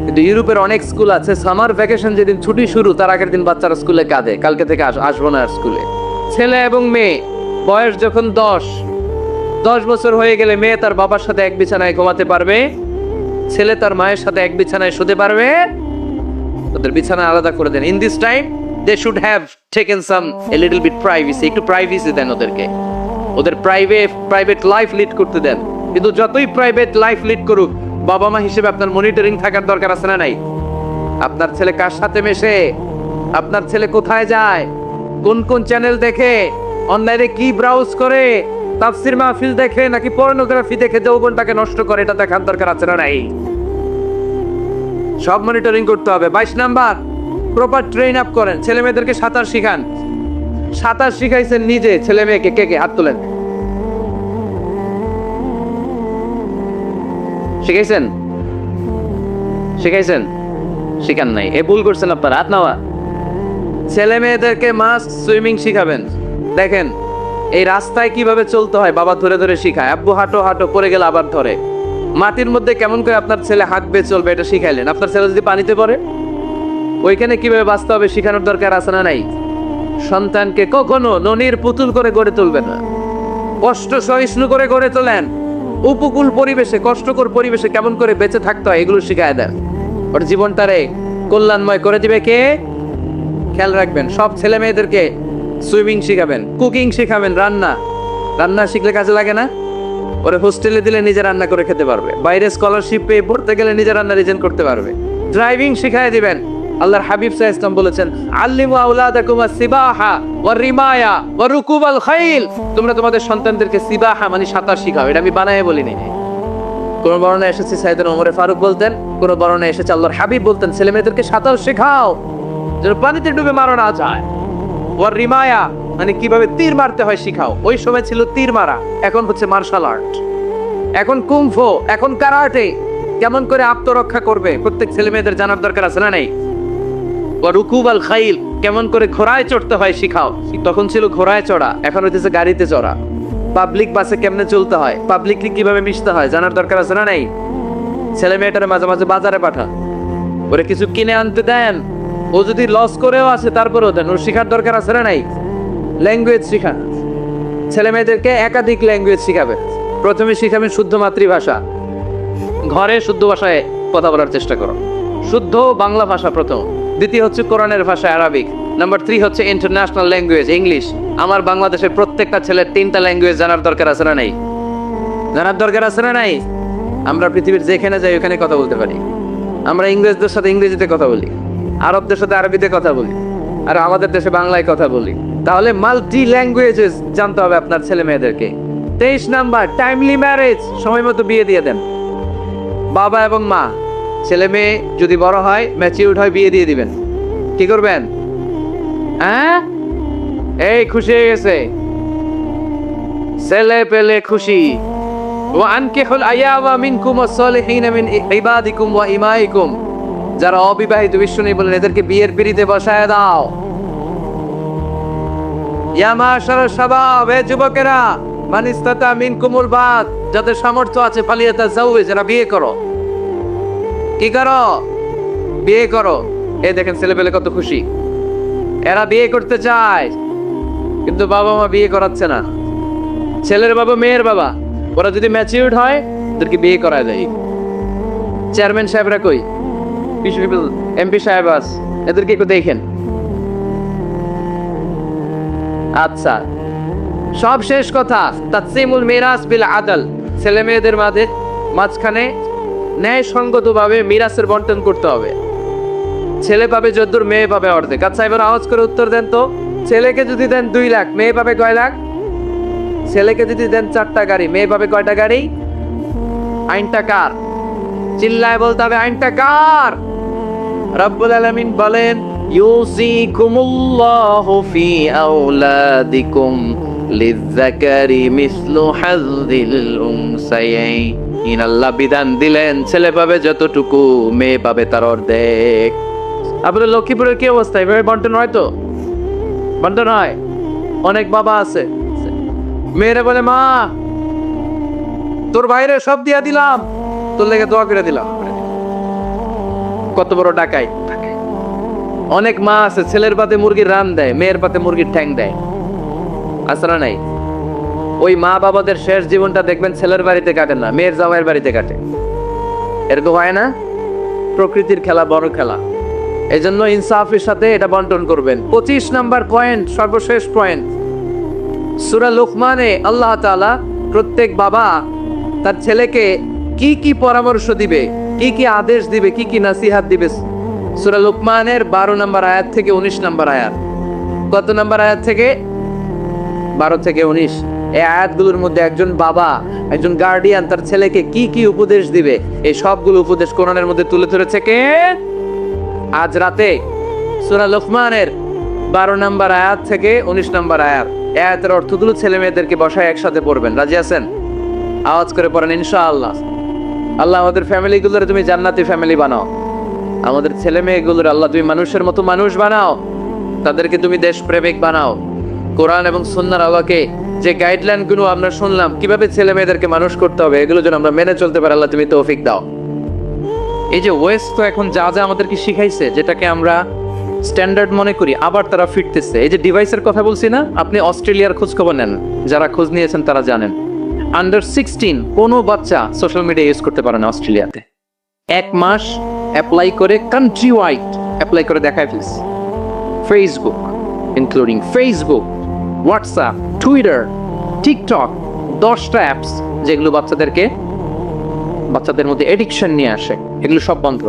কিন্তু ইউরোপের অনেক স্কুল আছে সামার ভ্যাকেশন যেদিন ছুটি শুরু তার আগের দিন বাচ্চারা স্কুলে কাঁদে, কালকে থেকে আসবো না আর স্কুলে। ছেলে এবং মেয়ে বয়স যখন 10 বছর হয়ে গেলে মেয়ে তার বাবার সাথে এক বিছানায় ঘুমাতে পারবে, ছেলে তার মায়ের সাথে এক বিছানায় শুতে পারবে। ওদের বিছানা আলাদা করে দেন। In this time they should have taken some a little bit privacy, একটু প্রাইভেসি দেন ওদেরকে, ওদের প্রাইভেট লাইফ লিড করতে দেন। কিন্তু যতই প্রাইভেট লাইফ লিড করুক, বাবা মা হিসেবে আপনার মনিটরিং থাকার দরকার আছে না নাই? আপনার ছেলে কার সাথে মেশে, আপনার ছেলে কোথায় যায়, কোন কোন চ্যানেল দেখে, অনলাইনে কি ব্রাউজ করে, তাফসির মাহফিল দেখে নাকি পর্নোগ্রাফি দেখে যৌবনটাকে নষ্ট করে, এটা দেখার দরকার আছে না নাই? সব মনিটরিং করতে হবে। 22 নাম্বার, প্রপার ট্রেন আপ করেন। ছেলে মেয়েদেরকে সাঁতার শিখান। সাঁতার শিখাইছেন নিজে ছেলে মেয়েকে? কে কে হাত তোলেন? শিখাইছেন? শিখাইছেন? শিখান নাই, এ ভুল করছেন আপনারা। হাত নাওয়া। ছেলে মেয়েদেরকে মাস্ট সুইমিং শিখাবেন। দেখেন এই রাস্তায় কিভাবে চলতে হয় বাবা ধরে ধরে শিখায়। আব্বু হাঁটো হাঁটো, পড়ে গেলে আবার ধরে। মাটির মধ্যে কেমন করে আপনার ছেলে হাঁটবে চলবে এটা শিখাইলেন। আপনার ছেলে যদি পানিতে পড়ে, ওইখানে কিভাবে বাঁচতে হবে শিখানোর দরকার আছে না নাই? সন্তানকে কখনো ননির পুতুল করে গড়ে তুলবেন না, কষ্ট সহিষ্ণু করে গড়ে তোলেন। উপকূল পরিবেশে, কষ্টকর পরিবেশে কেমন করে বেঁচে থাকতে হয় এগুলো শিখায় দেন। ওর জীবনটারে কল্যাণময় করে দিবে কে? খেয়াল রাখবেন। সব ছেলে মেয়েদেরকে সুইমিং শিখাবেন, কুকিং শিখাবেন, রান্না শিখলে কাজে লাগে না? ওরে হোস্টেলে দিলে নিজে রান্না করে খেতে পারবে, বাইরে স্কলারশিপ পেয়ে পড়তে গেলে নিজে রান্না রিজেন করতে পারবে। ড্রাইভিং শিখায় দিবেন। আল্লাহর হাবিব সাল্লাল্লাহু আলাইহি ওয়াসাল্লাম বলেছেন, আল্লিমু আওলাদাকুম আস-সিবাহা ওয়া রিমায়া ওয়া রুকুবাল খাইল। তোমরা তোমাদের সন্তানদেরকে সিবাহা মানে সাঁতার শিখাও। এটা আমি বানায়ে বলি নাই। কোন বর্ণনায় এসেছে সাইয়েদনা ওমর ফারুক বলতেন, কোন বর্ণনায় এসেছে আল্লাহর হাবিব বলতেন, ছেলে মেয়েদেরকে সাঁতার শেখাও যেন পানিতে ডুবে মারা না যায়। ওয়া রিমায়া মানে কিভাবে তীর মারতে হয় শিখাও। ওই সময় ছিল তীর মারা, এখন হচ্ছে মার্শাল আর্ট, এখন কুংফু, এখন কারাটে। কেমন করে আত্মরক্ষা করবে প্রত্যেক ছেলে মেয়েদের জানার দরকার আছে না নাই? ওয়া রুকুবাল খাইল, কেমন করে ঘোড়ায় চড়তে হয় শিখাও। তখন ছিল ঘোড়ায় চড়া, এখন হইতেছে গাড়িতে চড়া। পাবলিক বাসে কেমনে চলতে হয়, পাবলিকলি কিভাবে মিশতে হয় জানার দরকার আছে না নাই? ছেলে মেয়েটারে মাঝে মাঝে বাজারে পাঠান, ওরে কিছু কিনে আনতে দেন। ও যদি লস করেও আছে তারপরেও দেন, ওর শিখার দরকার আছে না নাই? ল্যাঙ্গুয়েজ শিখান। ছেলে মেয়েদেরকে একাধিক ল্যাঙ্গুয়েজ শিখাবেন। প্রথমে শিখাবেন শুদ্ধ মাতৃভাষা, ঘরে শুদ্ধ ভাষায় কথা বলার চেষ্টা করো। শুদ্ধ বাংলা ভাষা প্রথম। দ্বিতীয় হচ্ছে কোরআনের ভাষা আরবিক। নাম্বার 3 হচ্ছে ইন্টারন্যাশনাল ল্যাঙ্গুয়েজ ইংলিশ। আমার বাংলাদেশের প্রত্যেকটা ছেলের 3টা ল্যাঙ্গুয়েজ জানার দরকার আছে না নাই? জানার দরকার আছে না নাই? আমরা পৃথিবীর যেখানে যাই ওখানে কথা বলতে পারি। আমরা ইংরেজদের সাথে ইংরেজিতে কথা বলি, আরবদের সাথে আরবিতে কথা বলি, আর আমাদের দেশে বাংলায় কথা বলি। তাহলে মাল্টি ল্যাঙ্গুয়েজেস জানতে হবে আপনার ছেলে মেয়েদেরকে। 23 নাম্বার, টাইমলি ম্যারেজ, সময় মতো বিয়ে দিয়ে দেন। বাবা এবং মা, ছেলে মেয়ে যদি বড় হয়, ম্যাচিউরড হয়, বিয়ে দিয়ে দিবেন। কি করবেন? হ্যাঁ, এই খুশি হয়ে গেছে, ছেলে পেলে খুশি। ওয়া আনকিহুল আয়ামা মিনকুম ওয়াস-সালিহিনা মিন ইবাদিকুম ওয়া ইমাইকুম। যারা অবিবাহিত, বিশ্ব নেই বলেন, এদেরকে বিয়ের পিড়িতে বসায় দাও। ইয়া মাশারাশ শাবাব, হে যুবকেরা, মান ইসতাতা মিনকুমুল বাত, যাদের সামর্থ্য আছে ফালিয়াতাজাওয়াজ, যারা বিয়ে করো। কি করো? বিয়ে করো। এই দেখেন ছেলেপেলে কত খুশি, এরা বিয়ে করতে চায় কিন্তু বাবা মা বিয়ে করাচ্ছে না। ছেলের বাবা মেয়ের বাবা ওরা যদি ম্যাচিউরড হয় ওদেরকে বিয়ে করায় দেয়। চেয়ারম্যান সাহেবরা কই, এমপি সাহেব আস, এদেরকে একটু দেখেন। আচ্ছা, সব শেষ কথা, তাকসিমুল মিরাস বিল আদল, ছেলে মেয়েদের মাঝখানে ন্যায়সঙ্গতভাবে মিরাসের বন্টন করতে হবে। ছেলে পাবে যদ্দূর, মেয়ে পাবে অর্ধেক। আচ্ছা এবার আওয়াজ করে উত্তর দেন তো, ছেলেকে যদি দেন 2 লাখ, মেয়ে পাবে কয় লাখ? ছেলেকে যদি দেন 4টা গাড়ি, মেয়ে পাবে কয়টা গাড়ি? আইনটা কার? চিল্লায় বলতে হবে, আইনটা কার? রব্বুল আলামিন বলেন, ইউসিকুমুল্লাহু ফি আওলাদিকুম লিযযাকারি মিসলু হাযযিল উনসায়াইন। আল্লাহ বিধান দিলেন ছেলে পাবে যতটুকু, মেয়ে পাবে তার অর্ধেক। আপনাদের লক্ষ্মীপুরের কি অবস্থা? এভাবে বন্টন হয় তো? বন্টন হয়? অনেক বাবা আছে, মেয়েরা বলে মা তোর বাইরে সব দিয়া দিলাম, তোর লেগে দোয়া করে দিলাম। কত বড় ডাকাই! অনেক মা আছে ছেলের পাতে মুরগির রান দেয়, মেয়ের পাতে মুরগির ঠ্যাং দেয়। আসরা নাই? ওই মা বাবাদের শেষ জীবনটা দেখবেন ছেলের বাড়িতে কাটে না, মেয়ের জামাইয়ের বাড়িতে কাটে। এরকম হয় না? প্রকৃতির খেলা বড় খেলা, এই জন্য ইনসাফের সাথে এটা বন্টন করবেন। 25 নাম্বার পয়েন্ট, সর্বশেষ পয়েন্ট, সূরা লুকমানে আল্লাহ তাআলা প্রত্যেক বাবা তার ছেলেকে কি কি পরামর্শ দিবে, কি কি আদেশ দিবে, কি কি নসিহত দিবে, সূরা লুকমানের 12 নম্বর আয়াত থেকে 19 নম্বর আয়াত। কত নম্বর আয়াত থেকে? 12 থেকে 19। এই আয়াতগুলোর মধ্যে একজন বাবা, একজন গার্ডিয়ান তার ছেলেকে কি কি উপদেশ দিবে, এই সবগুলো উপদেশ কোরআনের মধ্যে তুলে ধরেছে কে? আজ রাতে সূরা লুকমানের 12 নম্বর আয়াত থেকে 19 নম্বর আয়াত, আয়াতের অর্থগুলো ছেলে মেয়েদেরকে বসায় একসাথে পড়বেন। রাজি আছেন? আওয়াজ করে পড়েন ইনশাআল্লাহ। আল্লাহ আমাদের ফ্যামিলিগুলোর তুমি জান্নাতি ফ্যামিলি বানাও, আমাদের ছেলে মেয়েগুলোর আল্লাহ তুমি মানুষের মতো মানুষ বানাও, তাদেরকে তুমি দেশপ্রেমিক বানাও। কোরআন এবং সুন্নাহর আলোকে যে গাইডলাইনগুলো আমরা শুনলাম কিভাবে ছেলে মেয়েদেরকে মানুষ করতে হবে, এগুলো যেন আমরা মেনে চলতে পারি, আল্লাহ তুমি তৌফিক দাও। এই যে ওয়েস্ট তো এখন যা যা আমাদেরকে শিখাইছে, যেটাকে আমরা স্ট্যান্ডার্ড মনে করি, আবার তারা ফিরতেছে। এই যে ডিভাইসের কথা বলছি না, আপনি অস্ট্রেলিয়ার খোঁজ খবর নেন, যারা খোঁজ নিয়েছেন তারা জানেন আন্ডার 16 কোনো বাচ্চা সোশ্যাল মিডিয়া ইউজ করতে পারে না অস্ট্রেলিয়াতে। 1 মাস অ্যাপ্লাই করে কান্ট্রি ওয়াইড অ্যাপ্লাই করে দেখায় ফেলছে। Facebook, including Facebook, WhatsApp, Twitter, TikTok, 10টা অ্যাপস যেগুলো বাচ্চাদের মধ্যে এডিকশন নিয়ে আসে, এগুলো সব বন্ধ।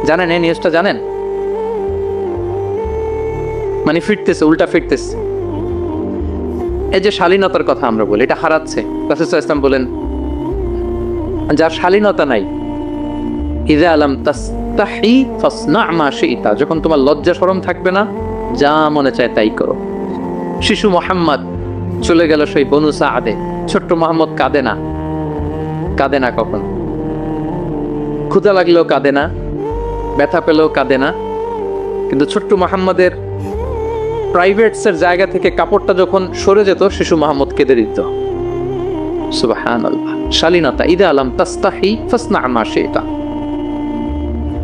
জানেন এই নিউজটা? জানেন? মানে ফিরতেছে, উল্টা ফিরতেছে। এই যে শালীনতার কথা আমরা বলি, এটা হারাচ্ছে। রাসূল সাল্লাল্লাহু আলাইহি ওয়াসাল্লাম বলেন, যার শালীনতা নাই, ইযা আলাম তাসতাহি ফাসনা মা শি'তা, যখন তোমার লজ্জা শরম থাকবে না, যা মনে চায় তাই করো। শিশু মুহাম্মদ চলে গেল সেই বনু সাআদে, ছোট্ট মুহাম্মদ কাঁদে না, কাঁদে না কখন? ক্ষুধা লাগলেও কাঁদে না, ব্যথা পেলেও কাঁদে না, কিন্তু ছোট্ট মুহাম্মদের প্রাইভেটসের জায়গা থেকে কাপড়টা যখন সরে যেত, শিশু মুহাম্মদ কেঁদে দিত। সুবহানাল্লাহ, শালীনতা। ইযা আলাম তাসতাহি ফাসনা মা শি'তা।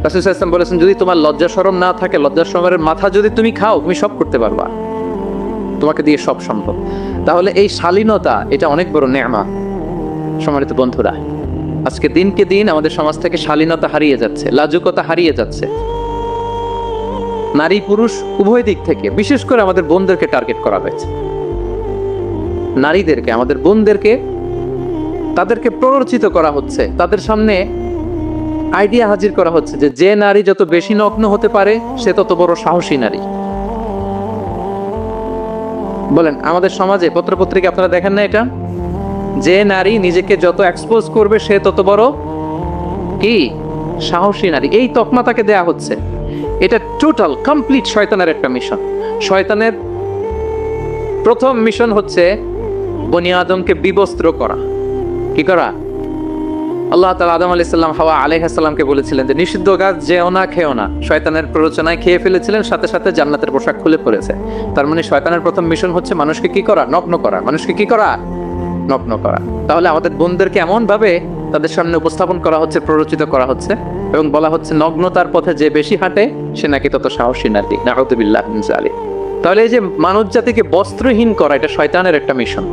রাসূল সাল্লাল্লাহু আলাইহি ওয়াসাল্লাম বলেছেন, যদি তোমার লজ্জা শরম না থাকে, লজ্জা শরমের মাথা যদি তুমি খাও, তুমি সব করতে পারবা, তোমাকে দিয়ে সব সম্ভব। তাহলে এই শালীনতা, এটা অনেক বড় নেয়ামত। সম্মানিত বন্ধুরা, আজকে দিনকে দিন আমাদের সমাজ থেকে শালীনতা হারিয়ে যাচ্ছে, লাজুকতা হারিয়ে যাচ্ছে, নারী পুরুষ উভয় দিক থেকে। বিশেষ করে আমাদের বোনদেরকে টার্গেট করা হয়েছে, নারীদেরকে, আমাদের বোনদেরকে, তাদেরকে প্ররোচিত করা হচ্ছে, তাদের সামনে আইডিয়া হাজির করা হচ্ছে যে নারী যত বেশি নগ্ন হতে পারে সে তত বড় সাহসী নারী। বলেন, আমাদের সমাজে পত্রপত্রিকা আপনারা দেখেন না এটা? যে নারী নিজেকে যত এক্সপোজ করবে সে তত বড় কি সাহসী নারী, এই তকমা তাকে দেয়া হচ্ছে। এটা টোটাল কমপ্লিট শয়তানের একটা মিশন। শয়তানের প্রথম মিশন হচ্ছে বনি আদমকে বিবস্ত্র করা। কি করা? আল্লাহ তাআলা আদম আলাইহিস সালাম, হাওয়া আলাইহিস সালামকে বলেছিলেন যে নিষিদ্ধ গাছ যেও না, খেও না। শয়তানের প্ররোচনায় খেয়ে ফেলেছিলেন, সাথে সাথে জান্নাতের পোশাক খুলে পড়েছে। তার মানে শয়তানের প্রথম মিশন হচ্ছে মানুষকে কি করা? নগ্ন করা। মানুষকে কি করা? নগ্ন করা। তাহলে আমাদের বোনদেরকে এমন ভাবে তাদের সামনে উপস্থাপন করা হচ্ছে, প্ররোচিত করা হচ্ছে এবং বলা হচ্ছে নগ্নতার পথে যে বেশি হাঁটে সে নাকি তত সাহসী নারী। নাউযুবিল্লাহ মিন যালিক। তাহলে এই যে মানব জাতিকে বস্ত্রহীন করা, এটা শয়তানের একটা মিশন।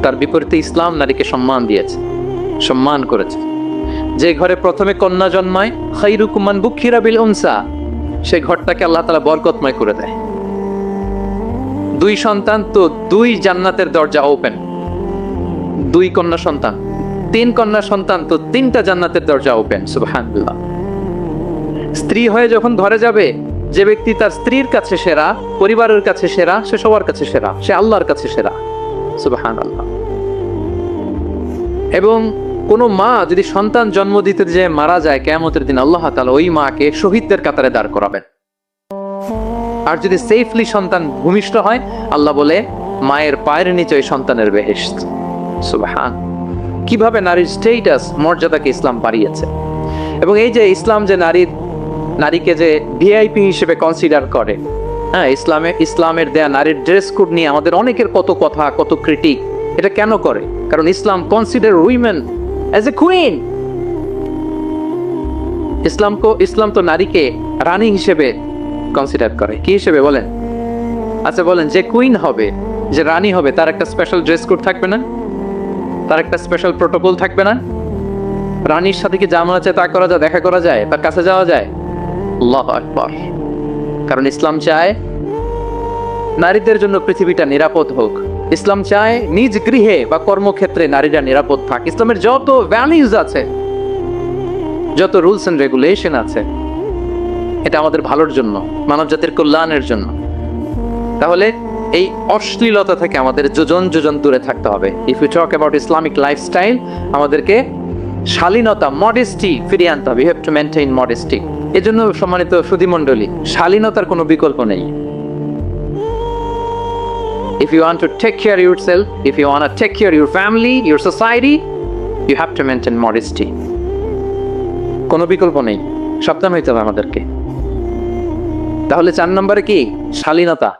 তার বিপরীতে ইসলাম নারীকে সম্মান দিয়েছে, সম্মান করেছে। যে ঘরে প্রথমে কন্যা জন্মায়, খাইরুকুম মান বুখিরা বিল উনসা, সেই ঘরটাকে আল্লাহ তাআলা বরকতময় করে দেয়। 2 সন্তান তো 2 জান্নাতের দরজা ওপেন। 2 কন্যা সন্তান, 3 কন্যা সন্তান তো 3টা জান্নাতের দরজা ওপেন। সুবহানাল্লাহ। স্ত্রী হয়ে যখন ঘরে যাবে, যে ব্যক্তি তার স্ত্রীর কাছে সেরা, পরিবারের কাছে সেরা, সে সবার কাছে সেরা, সে আল্লাহর কাছে সেরা। সুবহানাল্লাহ। এবং কোন মা যদি সন্তান জন্ম দিতে যে মারা যায়, কিয়ামতের দিন আল্লাহ তাআলা ওই মাকে শহীদদের কাতারে দাঁড় করাবেন। আর যদি সেফলি সন্তান ভূমিষ্ঠ হয়, আল্লাহ বলে মায়ের পায়ের নিচে ওই সন্তানের বেহেশত। সুবহান। কিভাবে নারীর স্টেটাস, মর্যাদাকে ইসলাম বাড়িয়েছে। এবং এই যে ইসলাম যে নারীকে যে ভিআইপি হিসেবে কনসিডার করে, হ্যাঁ, ইসলামের দেয়া নারীর ড্রেস কোড নিয়ে আমাদের অনেকের কত কথা, কত ক্রিটিক। এটা কেন করে? কারণ Islam consider women as a queen. ইসলাম তো নারীকে রানী হিসেবে কনসিডার করে। কি হিসেবে বলেন? আচ্ছা বলেন, যে কুইন হবে, যে রানী হবে, তার একটা স্পেশাল ড্রেস কোড থাকবে না? তার একটা স্পেশাল প্রোটোকল থাকবে না? রানীর সাথে কি যা মনে চায় তা করা যায়, দেখা করা যায়, তার কাছে যাওয়া যায়? আল্লাহু আকবার। কারণ ইসলাম চায় নারীদের জন্য পৃথিবীটা নিরাপদ হোক। ইসলাম চায় নিজ গৃহে বা কর্মক্ষেত্রে নারীরা নিরাপদ থাক। ইসলামের যত ভ্যালিউজ আছে, যত রুলস এন্ড রেগুলেশন আছে, এটা আমাদের ভালোর জন্য, মানব জাতির কল্যাণের জন্য। তাহলে এই অশ্লীলতা থেকে আমাদের যোজন যোজন দূরে থাকতে হবে। If you talk about Islamic lifestyle, আমাদেরকে শালীনতা, মডেস্টি ফিরিয়ে আনতে হবে। You have to maintain modesty. এজন্য সম্মানিত সুধীমণ্ডলী, শালীনতার কোনো বিকল্প নেই। If you want to take care of yourself, if you want to take care of your family, your society, you have to maintain modesty. কোনো বিকল্প নেই, সাবধান হইতে হবে আমাদেরকে। তাহলে 4 নম্বরে কি? শালীনতা,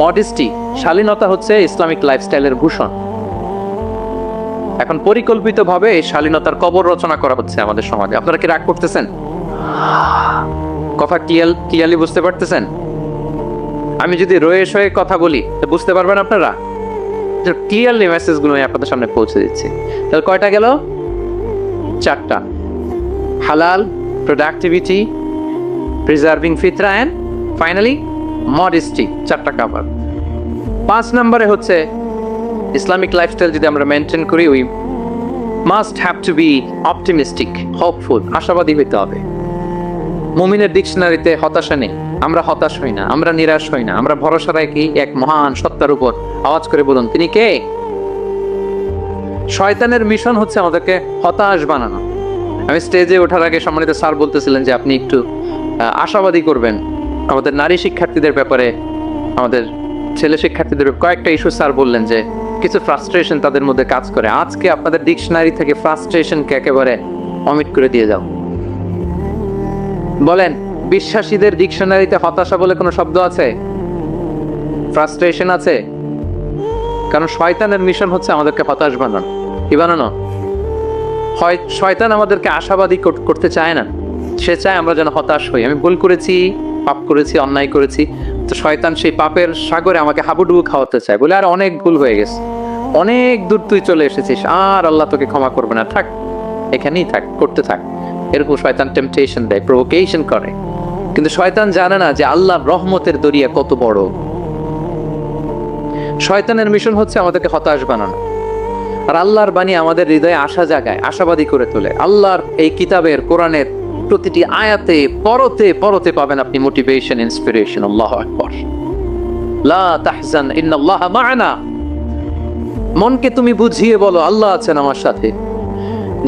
মডেস্টি। শালীনতা হচ্ছে ইসলামিক লাইফস্টাইলের ভূষণ। এখন পরিকল্পিতভাবে এই শালীনতার কবর রচনা করা হচ্ছে আমাদের সমাজে। আপনারা কি রাগ করতেছেন? কথা ক্লিয়ারলি বুঝতে পারতেছেন? আমি যদি রয়ে সয়ে কথা বলি বুঝতে পারবেন আপনারা? ক্লিয়ারলি মেসেজগুলো আমি আপনাদের সামনে পৌঁছে দিচ্ছি। তাহলে কয়টা গেল? 4টা। হালাল, প্রোডাক্টিভিটি, প্রিজার্ভিং ফিতরা এন্ড ফাইনালি মডেস্টি। 4টা কাভার। 5 নম্বরে হচ্ছে ইসলামিক লাইফস্টাইল যদি আমরা মেনটেন করি, we must have to be optimistic, hopeful, আশাবাদী হইতে হবে। মুমিনের ডিকশনারিতে হতাশা নেই। আমরা হতাশ হই না, আমরা নিরাশ হই না, আমরা ভরসা রাখি এক মহান সত্তার উপর। আওয়াজ করে বলুন, তিনি কে? শয়তানের মিশন হচ্ছে আমাদেরকে হতাশ বানানো। আমি স্টেজে ওঠার আগে সম্মানিত স্যার বলতেছিলেন যে আপনি একটু আশাবাদী করবেন আমাদের নারী শিক্ষার্থীদের ব্যাপারে, আমাদের ছেলে শিক্ষার্থীদের কয়েকটা ইস্যু স্যার বললেন যে কিছু ফ্রাস্ট্রেশন তাদের মধ্যে কাজ করে। আজকে আপনাদের ডিকশনারি থেকে ফ্রাস্ট্রেশনকে একেবারে অমিট করে দিয়ে যাও। বলেন, বিশ্বাসীদের ডিকশনারিতে হতাশা বলে কোনো শব্দ আছে? ফ্রাস্ট্রেশন আছে? কারণ শয়তানের মিশন হচ্ছে আমাদেরকে হতাশ বানানো। কি বানানো? শয়তান আমাদেরকে আশাবাদী করতে চায় না, সে চায় আমরা যেন হতাশ হই। আমি ভুল করেছি, পাপ করেছি, অন্যায় করেছি, তো শয়তান সেই পাপের সাগরে আমাকে হাবুডুবু খাওয়াতে চায়। বলে আর অনেক ভুল হয়ে গেছে, অনেক দূর তুই চলে এসেছিস, আর আল্লাহ তোকে ক্ষমা করবে না, থাক এখানেই থাক, করতে থাক। এরকম শয়তান টেম্পটেশন দেয়, প্রভোকেশন করে। কিন্তু শয়তান জানে না যে আল্লাহর রহমতের দরিয়া কত বড়। শয়তানের মিশন হচ্ছে আমাদেরকে হতাশ বানানো। আর আল্লাহর বাণী আমাদের হৃদয়ে আশা জাগায়, আশাবাদী করে তোলে। আল্লাহর এই কিতাবের, কোরআনের প্রতিটি আয়াতে পরতে পরতে পাবেন আপনি মোটিভেশন, ইন্সপিরেশন। আল্লাহু আকবার। লা তাহজান ইন্নাল্লাহা মা'ানা। মনকে তুমি বুঝিয়ে বলো আল্লাহ আছেন আমার সাথে।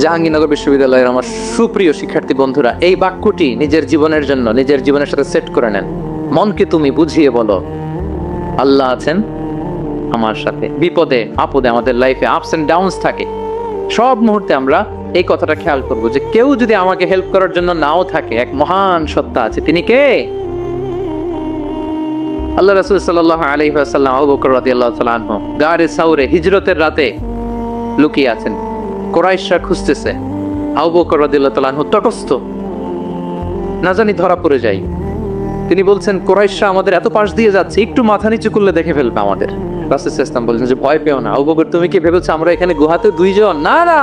জাহাঙ্গীরনগর বিশ্ববিদ্যালয়ের আমার সুপ্রিয় শিক্ষার্থী বন্ধুরা, এই বাক্যটি নিজের জীবনের জন্য, নিজের জীবনের সাথে সেট করে নেন। মনকে তুমি বুঝিয়ে বলো আল্লাহ আছেন আমার সাথে। বিপদে আপদে, আমাদের লাইফে আপস এন্ড ডাউনস থাকে, সব মুহূর্তে আমরা এই কথাটা খেয়াল করবো যে কেউ যদি আমাকে হেল্প করার জন্য নাও থাকে, এক মহান সত্তা আছে। তিনি কে? আল্লাহ রাসূল সাল্লাল্লাহু আলাইহি ওয়াসাল্লাম আবু বকর রাদিয়াল্লাহু তাআলা আনহু গারে সাউরে হিজরতের রাতে লুকিয়ে আছেন, কুরাইশরা খুঁজতেছে, আবু বকর রাদিয়াল্লাহু তাআলা আনহু তটস্থ, না জানি ধরা পড়ে যায়। তিনি বলছেন কুরাইশরা আমাদের এত পাশ দিয়ে যাচ্ছে, একটু মাথা নিচু করলে দেখে ফেলবে আমাদের। রাসূল সাল্লাল্লাহু আলাইহি ওয়াসাল্লাম বলছেন যে ভয় পেও না আবু বকর, তুমি কি ভেবেছো আমরা এখানে গুহাতে দুইজন? না না,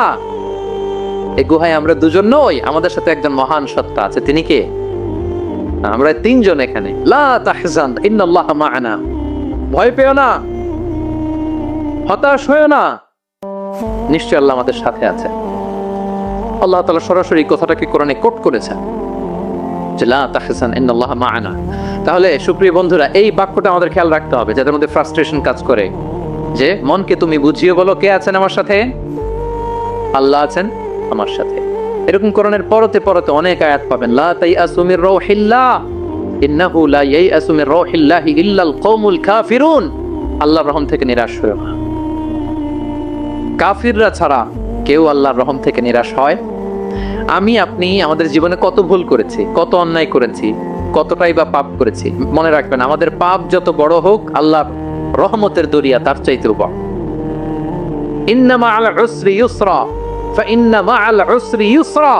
এই গুহায় আমরা দুজন নই, আমাদের সাথে একজন মহান সত্তা আছে। তিনি কে? আমরা তিনজন এখানে। লা তাহজান ইন্নাল্লাহা মা'ানা, ভয় পেও না, হতাশ হয়ো না, নিশ্চয় আল্লাহ আমাদের সাথে আছে। আল্লাহ তাআলা সরাসরি কথাটাকে কোরআনে কোট করেছেন যে লা তাহজান ইন্নাল্লাহা মা'ানা। তাহলে সুপ্রিয় বন্ধুরা, এই বাক্যটা আমাদের খেয়াল রাখতে হবে, যাদের মধ্যে ফ্রাস্ট্রেশন কাজ করে, যে মনকে তুমি বুঝিয়ে বলো কে আছেন আমার সাথে? আল্লাহ আছেন আমার সাথে। এরকম কোরআনের পরতে পরতে অনেক আয়াত পাবেন। লা তাইয়াসু মির রাউহিল্লাহ ইন্নাহু লা ইয়াইয়াসু মির রাউহিল্লাহি ইল্লাল কওমুল কাফিরুন। আল্লাহর রহম থেকে নিরাশ হয়ো না। কাফিররা ছাড়া কেউ আল্লাহর রহম থেকে নিরাশ হয়? আমি আপনি আমাদের জীবনে কত ভুল করেছি, কত অন্যায় করেছি, কতটাই বা পাপ করেছি। মনে রাখবেন, আমাদের পাপ যত বড় হোক, আল্লাহর রহমতের দরিয়া তার চাইতেও বড়। ইন্না মা'আল উসরি ইউসরা فإن مع العسر يسرا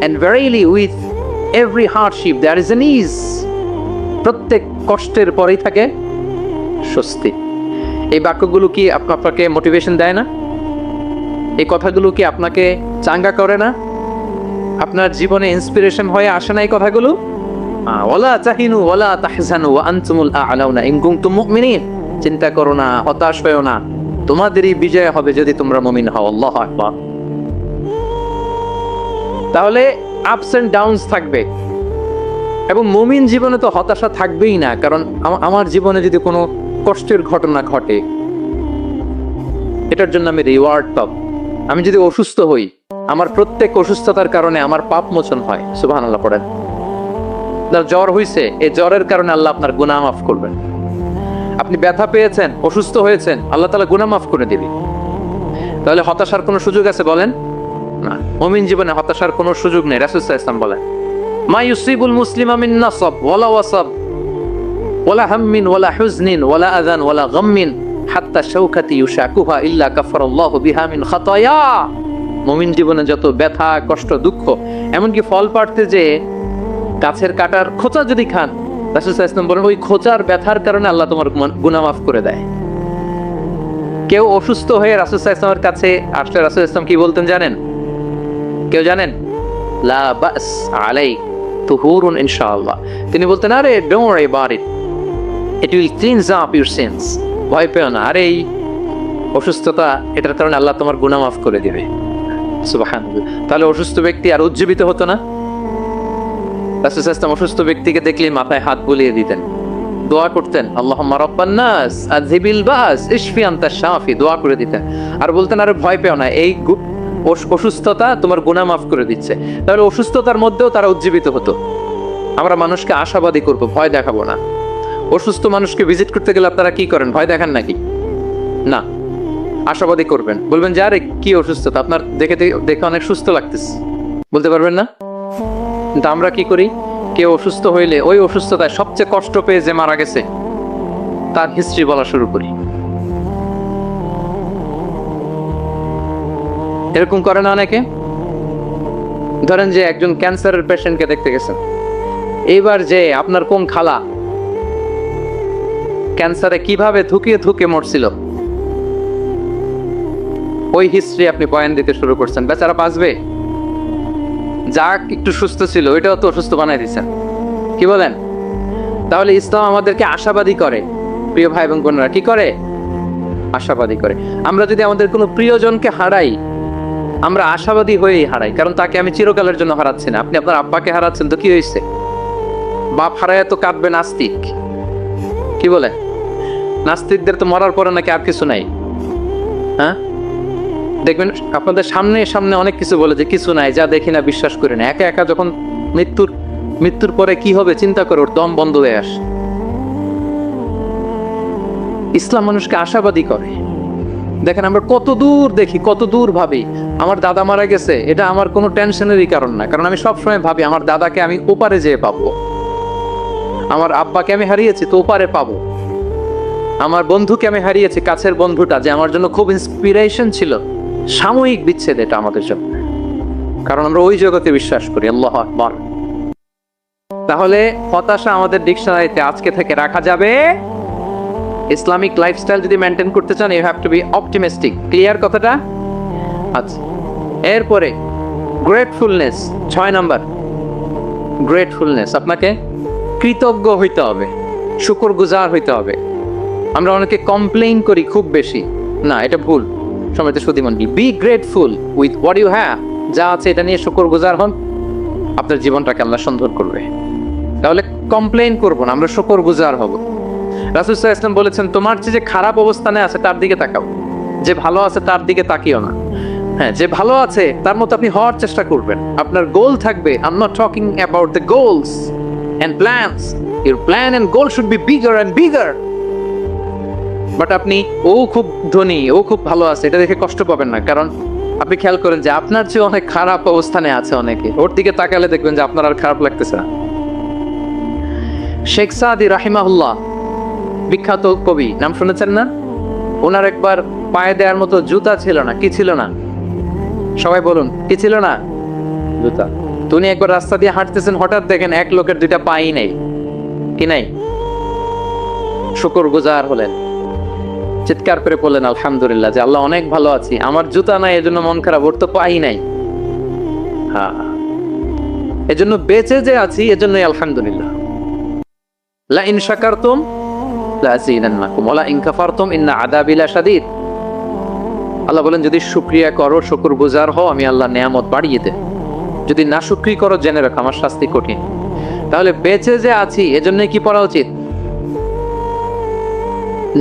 and verily with every hardship there is an ease. প্রত্যেক কষ্টের পরেই থাকে স্বস্তি। এই বাক্যগুলো কি আপনাকে মোটিভেশন দেয় না? এই কথাগুলো কি আপনাকে চাঙ্গা করে না? আপনার জীবনে ইন্সপিরেশন হয়ে আসে না এই কথাগুলো? ওয়ালা তাহিনু ওয়ালা তাহজানু ওয়া আনতুমুল আ'লাউনা ইন কুনতুম মুমিনিন। চিন্তা করো না, হতাশ হয়ো না, তোমাদেরই বিজয় হবে যদি তোমরা মুমিন হও। আল্লাহু আকবার। তাহলে আপস এন্ড ডাউনস থাকবে, এবং মুমিন জীবনে তো হতাশা থাকবেই না। কারণ আমার জীবনে যদি কোনো কষ্টের ঘটনা ঘটে, এটার জন্য আমি রিওয়ার্ড পাব। আমি যদি অসুস্থ হই, আমার প্রত্যেক অসুস্থতার কারণে আমার পাপ মোচন হয়। সুবহানাল্লাহ পড়েন। জ্বর হইছে, এই জ্বরের কারণে আল্লাহ আপনার গুনাহ মাফ করবেন। আপনি ব্যথা পেয়েছেন, অসুস্থ হয়েছেন, আল্লাহ তাআলা গুনাহ মাফ করে দিবেন। তাহলে হতাশার কোনো সুযোগ আছে বলেন? না, মুমিন জীবনে হতাশার কোনো সুযোগ নেই। রাসূল সাল্লাল্লাহু আলাইহি ওয়াসাল্লাম বলেন, মা ইউসিবুল মুসলিমা মিন নাসাব ওয়ালা ওয়াসাব ওয়ালা হাম্মিন ওয়ালা হুজনিন ওয়ালা আযান ওয়ালা গাম্মিন হাত্তা শাওকাতি ইউশাকুহা ইল্লা কাফারাল্লাহু বিহা মিন খাতায়া। মুমিন জীবনে যত ব্যথা, কষ্ট, দুঃখ, এমনকি ফল পাড়তে যে গাছের কাটার খোঁচা যদি খান, রাসূল সাল্লাল্লাহু আলাইহি ওয়াসাল্লাম বলেন ওই খোঁচার ব্যথার কারণে আল্লাহ তোমার গুনাহ মাফ করে দেয়। কেউ অসুস্থ হয়ে রাসূল সাল্লাল্লাহু আলাইহি ওয়াসাল্লামের কাছে আসলে রাসূল সাল্লাল্লাহু আলাইহি ওয়াসাল্লাম কি বলতেন জানেন? কেউ জানেন? লা বাস আলাই তুহুরুন ইনশাআল্লাহ। তিনি বলতেন, আরে don't worry about it, it will cleanse up your scenes. ভয় পেও না, আরে এই অসুস্থতা, এটার কারণে আল্লাহ তোমার গুনাহ মাফ করে দিবে। সুবহানাল্লাহ। তাহলে অসুস্থ ব্যক্তি আর উজ্জীবিত হতো না? রাসূল সাল্লাল্লাহু আলাইহি ওয়াসাল্লাম অসুস্থ ব্যক্তিকে দেখলেই মাথায় হাত বুলিয়ে দিতেন, দোয়া করতেন, আল্লাহুম্মা রাব্বান নাস আযহিবিল বাস ইশফি আনতা শাফি, দোয়া করে দিতেন। আর বলতেন, আরে ভয় পেও না, এই অসুস্থতা তোমার গুনাহ মাফ করে দিচ্ছে। তাহলে অসুস্থতার মধ্যেও তারা উজ্জীবিত হতো। আমরা মানুষকে আশাবাদী করব, ভয় দেখাবো না। অসুস্থ মানুষকে ভিজিট করতে গেলে আপনারা কি করেন? ভয় দেখান নাকি? না, আশাবাদী করবেন। বলবেন যে আরে কি অসুস্থতা, আপনার দেখে দেখে অনেক সুস্থ লাগতেছে, বলতে পারবেন না? কিন্তু আমরা কি করি? কেউ অসুস্থ হইলে ওই অসুস্থতায় সবচেয়ে কষ্ট পেয়ে যে মারা গেছে তার হিস্ট্রি বলা শুরু করি। এরকম করে না অনেকে? ধরেন যে একজন ক্যান্সারের পেশেন্টকে দেখতে গেছেন, এইবার যে আপনার কোন খালা ক্যান্সারে কিভাবে ধুকিয়ে ধুকে মরছিল, ওই হিস্ট্রি আপনি বয়ান দিতে শুরু করছেন। বেচারা বাঁচবে? যাক একটু সুস্থ ছিল, ওইটাও তো অসুস্থ বানাই দিচ্ছেন। কি বলেন? তাহলে ইসলাম আমাদেরকে আশাবাদী করে। প্রিয় ভাই এবং বোনেরা, কি করে? আশাবাদী করে। আমরা যদি আমাদের কোনো প্রিয়জনকে হারাই, আমরা আশাবাদী হয়েই হারাই, কারণ তাকে আমি চিরকালের জন্য হারাচ্ছি না। আপনি আপনার আব্বাকে হারাচ্ছেন, তো কি হয়েছে? বাপ হারায় তো কাঁদবে নাস্তিক। কি বলে? নাস্তিকদের তো মরার পরে নাকি আর কিছু নাই। হ্যাঁ, দেখবেন আপনাদের সামনে সামনে অনেক কিছু বলে যে কিছু নাই, যা দেখি না বিশ্বাস করি না। একা একা যখন মৃত্যুর পরে কি হবে চিন্তা করে ওর দম বন্ধ হয়ে আসে। ইসলাম মানুষকে আশাবাদী করে। দেখেন আমরা কত দূর দেখি, কত দূর ভাবি। আমার দাদা মারা গেছে, এটা আমার কোনো টেনশনেরই কারণ না, কারণ আমি সবসময় ভাবি আমার দাদাকে আমি ওপারে যেয়ে পাবো, আমার আব্বাকে আমি হারিয়েছি তো ওপারে পাবো। আমার বন্ধুকে আমি হারিয়েছি, কাছের বন্ধুটা যে আমার জন্য খুব ইন্সপিরেশন ছিল। সাময়িক বিচ্ছেদ এটা আমাদের জন্য, কারণ আমরা ওই জগতে বিশ্বাস করি। আল্লাহু আকবার। তাহলে হতাশা আমাদের ডিকশনারিতে আজকে থেকে রাখা যাবে। ইসলামিক লাইফস্টাইল যদি মেনটেন করতে চান, you have to be optimistic. Clear কথাটা? আচ্ছা, এরপরে গ্রেটফুলনেস, 6 নাম্বার। গ্রেটফুলনেস, আপনাকে কৃতজ্ঞ হইতে হবে, শুকরগুজার হইতে হবে। আমরা অনেকে কমপ্লেইন করি খুব বেশি, না এটা ভুল। সম্মানিত সুধীমণ্ডলী, be grateful with what you have. যা আছে এটা নিয়ে শুকরগুজার হন, আপনার জীবনটাকে আল্লাহ সুন্দর করবে। তাহলে কমপ্লেইন করবো না, আমরা শুকরগুজার হব। রাসূল সাল্লাল্লাহু আলাইহি ওয়াসাল্লাম বলেছেন, তোমার যে খারাপ অবস্থানে আছে তার দিকে তাকাও, যে ভালো আছে তার দিকে তাকিও না। হ্যাঁ, যে ভালো আছে তার মতো আপনি হওয়ার চেষ্টা করবেন। আপনার গোল থাকবে। I am not talking about the goals and plans. Your plan and goal should be bigger and bigger. But আপনি ও খুব ধনী, ও খুব ভালো আছে, এটা দেখে কষ্ট পাবেন না। কারণ আপনি খেয়াল করেন যে আপনার চেয়ে অনেক খারাপ অবস্থানে আছে অনেকে, ওর দিকে তাকালে দেখবেন যে আপনার আর খারাপ লাগতেছে না। শেখ সাদি রাহিমাহুল্লাহ, বিখ্যাত কবি, নাম শুনেছেন না? ওনার একবার পায়ে দেওয়ার মতো জুতা ছিল না। কি ছিল না? সবাই বলুন, কি ছিল না? জুতা। উনি একবার রাস্তা দিয়ে হাঁটতেছেন, হঠাৎ দেখেন এক লোকের 2টা পাই নেই। কি নাই? শুকরগুজার হলেন, চিৎকার করে বললেন আলহামদুলিল্লাহ, যে আল্লাহ অনেক ভালো আছি, আমার জুতা নাই এজন্য মন খারাপ, ওর তো পাই নাই। হ্যাঁ, এজন্য বেঁচে যে আছি এজন্যই আলহামদুলিল্লাহ। লা ইন শাকারতুম লা আযীদান্নাকুম ওয়া লা ইন কাফারতুম ইন্না আযাবি লাশাদীদ। আল্লাহ বলেন, যদি শুকরিয়া করো, শুকরগুজার হও, আমি আল্লাহ নিয়ামত বাড়িয়ে দেব। যদি না শুকরি করো, জেনে রাখো আমার শাস্তি কঠিন। তাহলে বেঁচে যে আছি এজন্যই কি পড়া উচিত?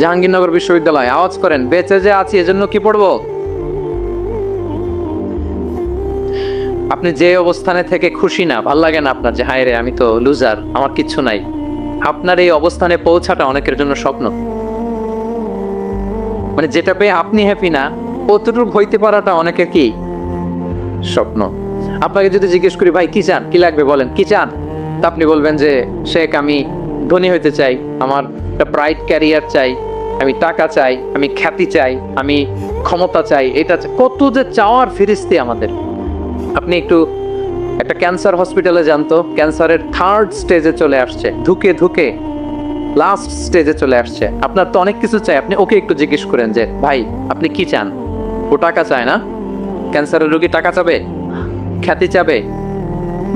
জাহাঙ্গীরনগর বিশ্ববিদ্যালয়, আওয়াজ করেন, বেঁচে যে আছি এজন্য কি পড়বো? আপনি যে অবস্থানে থেকে খুশি না, ভাল লাগে না আপনার, যে হায় রে আমি তো লুজার, আমার কিচ্ছু নাই, আপনার এই অবস্থানে পৌঁছাটা অনেকের জন্য স্বপ্ন। মানে যেটা পেয়ে আপনি হ্যাপি না, অতটুকু হইতে পারাটা অনেকের কি স্বপ্ন। আপনাকে যদি জিজ্ঞেস করি, ভাই কি চান, কি লাগবে বলেন, কি চান? তা আপনি বলবেন যে শেখ আমি ধনী হইতে চাই, আমার একটা ব্রাইট ক্যারিয়ার চাই, আমি টাকা চাই, আমি খ্যাতি চাই, আমি ক্ষমতা চাই। এটা কত যে চাওয়ার ফিরিস্তি আমাদের। আপনি একটু একটা ক্যান্সার হসপিটালে যান তো, ক্যান্সারের 3rd স্টেজে চলে আসছে, ধুকে ধুকে লাস্ট স্টেজে চলে আসছে। আপনার তো অনেক কিছু চাই, আপনি ওকে একটু জিজ্ঞেস করেন যে ভাই আপনি কি চান? ও টাকা চায় না? ক্যান্সারের রোগী টাকা চাবে, খ্যাতি চাবে,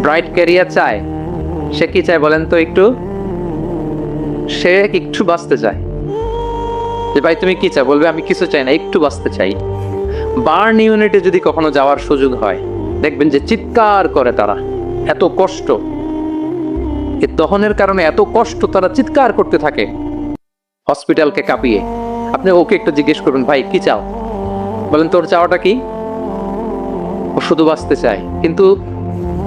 ব্রাইট ক্যারিয়ার চায়। সে কি চায় বলেন তো একটু? সে একটু বাঁচতে চায়। যে ভাই তুমি কি চাও? বলবে আমি কিছু চাই না, একটু বাঁচতে চাই। বার্ন ইউনিটে যদি কখনো যাওয়ার সুযোগ হয়, দেখবেন যে চিৎকার করে তারা, এত কষ্ট, এই দহনের কারণে এত কষ্ট, তারা চিৎকার করতে থাকে হসপিটালকে কাঁপিয়ে। আপনি ওকে একটু জিজ্ঞেস করবেন, ভাই কি চাও? বলেন তোর চাওয়াটা কি? ও শুধু বাঁচতে চায়। কিন্তু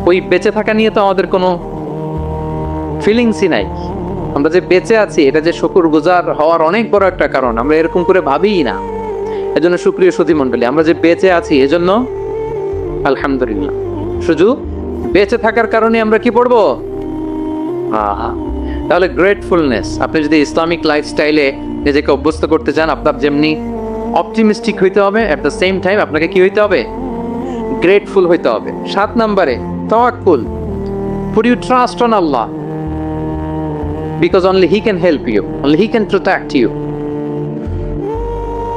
ওই বেঁচে থাকা নিয়ে তো আমাদের কোনো ফিলিংসই নাই। আমরা যে বেঁচে আছি এটা যে শুকরগুজার হওয়ার অনেক বড় একটা কারণ, আমরা এরকম করে ভাবিই না। এজন্য সুপ্রিয় সুধীমণ্ডলী, আমরা যে বেঁচে আছি এজন্য আলহামদুলিল্লাহ। শুধু বেঁচে থাকার কারণে আমরা কি পড়বো? তাহলে গ্রেটফুলনেস। আপনি যদি ইসলামিক লাইফস্টাইলে নিজেকে অভ্যস্ত করতে চান, আপনার যেমনি অপটিমিস্টিক হইতে হবে, এট দ্য সেম টাইম আপনাকে কি হইতে হবে? গ্রেটফুল হইতে হবে। 7 নম্বরে তাওয়াক্কুল। Put you trust on Allah, because only He can help you, only He can protect you.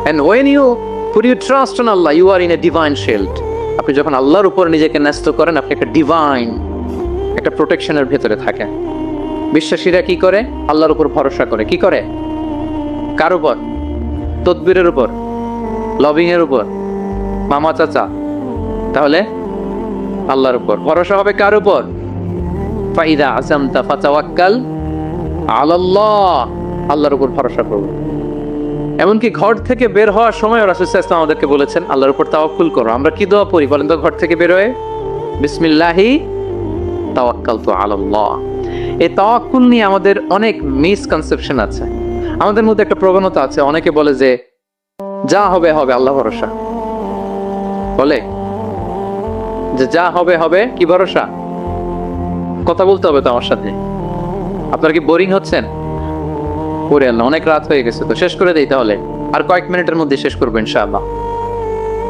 And when you put your trust on Allah, you are in a divine shield. আপনি যখন আল্লাহর উপর নিজেকে ন্যস্ত করেন, আপনি একটা ডিভাইন, একটা প্রোটেকশনের ভেতরে থাকেন। বিশ্বাসীরা কি করে? আল্লাহর উপর ভরসা করে। কি করে? কার উপর? তদবিরের উপর, লবিং এর উপর, মামা চাচা। তাহলে আল্লাহর উপর ভরসা হবে। কার উপর? ফাইদা আযামতা ফাতাওয়াক্কাল আলাল্লাহ। আল্লাহর উপর ভরসা করব। এমনকি ঘর থেকে বের হওয়ার সময় রাসূল সাল্লাল্লাহু আলাইহি ওয়াসাল্লাম আমাদেরকে বলেছেন আল্লাহর উপর তাওয়াক্কুল করো। আমরা কি দোয়া পড়ি বলেন তো ঘর থেকে বের হয়ে? বিসমিল্লাহি তাওয়াক্কালতু আলাল্লাহ। এই তাওয়াক্কুল নিয়ে আমাদের অনেক মিসকনসেপশন আছে। আমাদের মধ্যে একটা প্রবণতা আছে, অনেকে বলে যে যা হবে হবে, আল্লাহ ভরসা। বলে যে যা হবে হবে, কি ভরসা? কথা বলতে হবে তো আমার সাথে। আপনারা কি বোরিং হচ্ছেন? ওরে আল্লাহ, অনেক রাত হয়ে গেছে, তো শেষ করে দেই তাহলে। আর কয়েক মিনিটের মধ্যে শেষ করবো ইনশাআল্লাহ।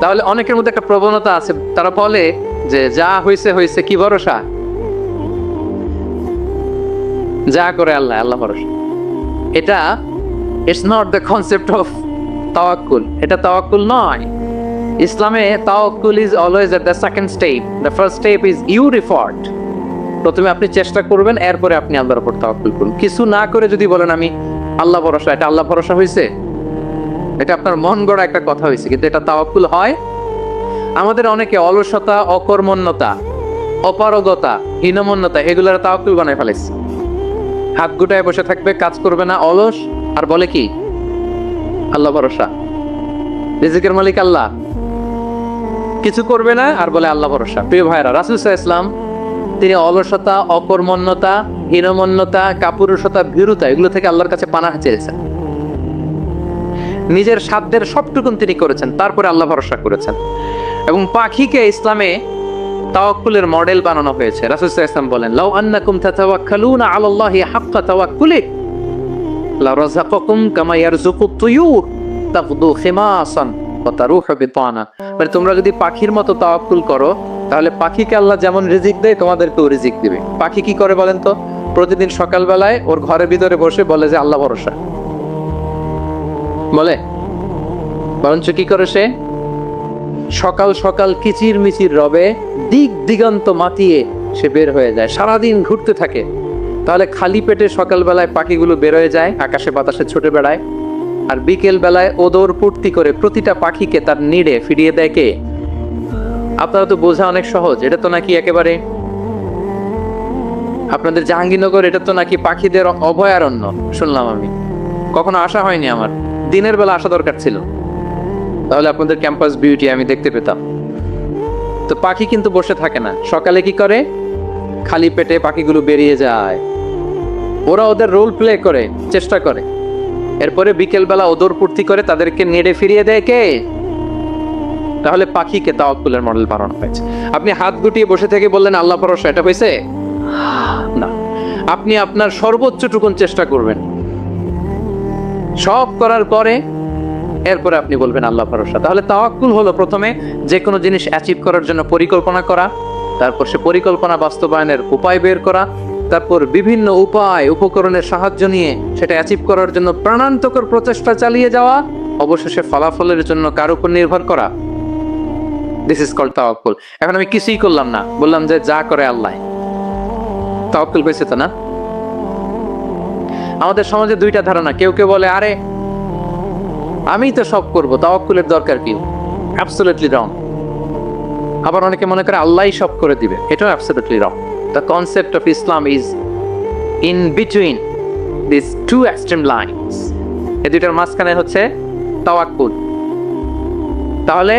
তাহলে অনেকের মধ্যে একটা প্রবণতা আছে, তারা বলে যে যা হয়েছে হয়েছে, কি ভরসা, যা করে আল্লাহ, আল্লাহ ভরসা। এটা it's not the concept of তাওয়াক্কুল, এটা তাওয়াক্কুল নয়। ইসলামে তাওয়াক্কুল is always at the second step, the first step is your effort. প্রথমে আপনি চেষ্টা করবেন, এরপরে আপনি আল্লাহর উপর তাওয়াক্কুল করুন। কিছু না করে যদি বলেন আমি আল্লাহ ভরসা, এটা আল্লাহ ভরসা হয়েছে? এটা আপনার মন গড়া একটা কথা হয়েছে, কিন্তু এটা তাওয়াক্কুল হয়? আমাদের অনেকে অলসতা, অকর্মণ্যতা, অপারগতা, হীনমন্যতা এগুলোর তাওয়াক্কুল বানায় ফেলেছে। হাত গুটায় বসে থাকবে, কাজ করবে না, অলস, আর বলে কি আল্লাহ ভরসা। রিজিকের মালিক আল্লাহ, কিছু করবে না আর বলে আল্লাহ ভরসা। প্রিয় ভাইরা, রাসূল সাল্লাল্লাহু আলাইহি ওয়াসাল্লাম তিনি অলসতা, অকর্মণ্যতা, হীনমন্যতা, কাপুরুষতা, ভীরুতা এগুলো থেকে আল্লাহর কাছে পানাহ চেয়েছেন। নিজের সাধ্যের সবটুকুন তিনি করেছেন, তারপরে আল্লাহ ভরসা করেছেন। এবং পাখিকে ইসলামে তাওয়াক্কুলের মডেল বানানো হয়েছে। রাসূল সাল্লাল্লাহু আলাইহি ওয়াসাল্লাম বলেন, লাউ আন্নাকুম তাতাওয়াক্কালুনা আলাল্লাহি হাক্কা তাওয়াক্কুলি লারাযাকাকুম কামা ইয়ারযুকুত তুয়ুর তাগদু খিমাসান ওয়া তারুহু বিতানা। মানে তোমরা যদি পাখির মতো তাওয়াক্কুল করো, তাহলে পাখিকে আল্লাহ যেমন রিজিক দেয় তোমাদেরকেও রিজিক দিবে। পাখি কি করে বলেন তো? প্রতিদিন সকালবেলায় ওর ঘরের ভিতরে বসে বলে যে আল্লাহ ভরসা, বলে। বরঞ্চ কি করে সে সকাল সকাল কিচির মিচির রবে দিক দিগন্ত মাতিয়ে সে বের হয়ে যায়, সারাদিন ঘুরতে থাকে। তাহলে খালি পেটে সকালবেলায় পাখিগুলো বের হয়ে যায়, আকাশে বাতাসে ছুটে বেড়ায়, আর বিকেল বেলায় ওদর পূর্তি করে প্রতিটা পাখিকে তার নিড়ে ফিরিয়ে দেয় কে? আপনারা তো বোঝা অনেক সহজ। এটা তো নাকি একেবারে আপনাদের জাহাঙ্গীরনগর, এটা তো নাকি পাখিদের অভয়ারণ্য শুনলাম আমি, কখনো আসা হয়নি আমার। দিনের বেলা আসা দরকার ছিল, তাহলে আপনাদের ক্যাম্পাস বিউটি আমি দেখতে পেতাম। তো পাখি কিন্তু বসে থাকে না, সকালে কি করে? খালি পেটে পাখিগুলো বেরিয়ে যায়, ওরা ওদের রোল প্লে করে, চেষ্টা করে। এরপরে বিকেল বেলা ওদর পূর্তি করে তাদেরকে নেড়ে ফিরিয়ে দেয় কে? তাহলে পাখিকে তাওয়াক্কুলের মডেল বানানো হয়েছে। আপনি হাত গুটিয়ে বসে থেকে বললেন আল্লাহ ভরসা, এটা হয়েছে না। আপনি আপনার সর্বোচ্চটুকুন চেষ্টা করবেন, সব করার পরে এরপরে আপনি বলবেন আল্লাহ ভরসা। তাহলে তাওয়াক্কুল হলো প্রথমে যে কোনো জিনিস অ্যাচিভ করার জন্য পরিকল্পনা করা, তারপর সে পরিকল্পনা বাস্তবায়নের উপায় বের করা, তারপর বিভিন্ন উপায় উপকরণের সাহায্য নিয়ে সেটা অ্যাচিভ করার জন্য প্রাণান্তকর প্রচেষ্টা চালিয়ে যাওয়া, অবশেষে ফলাফলের জন্য কার উপর নির্ভর করা। দিস ইজ কল্ড তাওয়াক্কুল। এখন আমি কিছুই করলাম না, বললাম যে যা করে আল্লাহ, তাওয়াক্কুল হয়েছে তো না? আমাদের সমাজে দুইটা ধারণা। কেউ কেউ বলে আরে আমি তো সব করব, তাওয়াক্কুলের দরকার কি? Absolutely wrong. আবার অনেকে মনে করে আল্লাহই সব করে দিবে, এটাও absolutely wrong. The concept of Islam is in between this two extreme lines. এই দুইটার মাঝখানে হচ্ছে তাওয়াক্কুল। তাহলে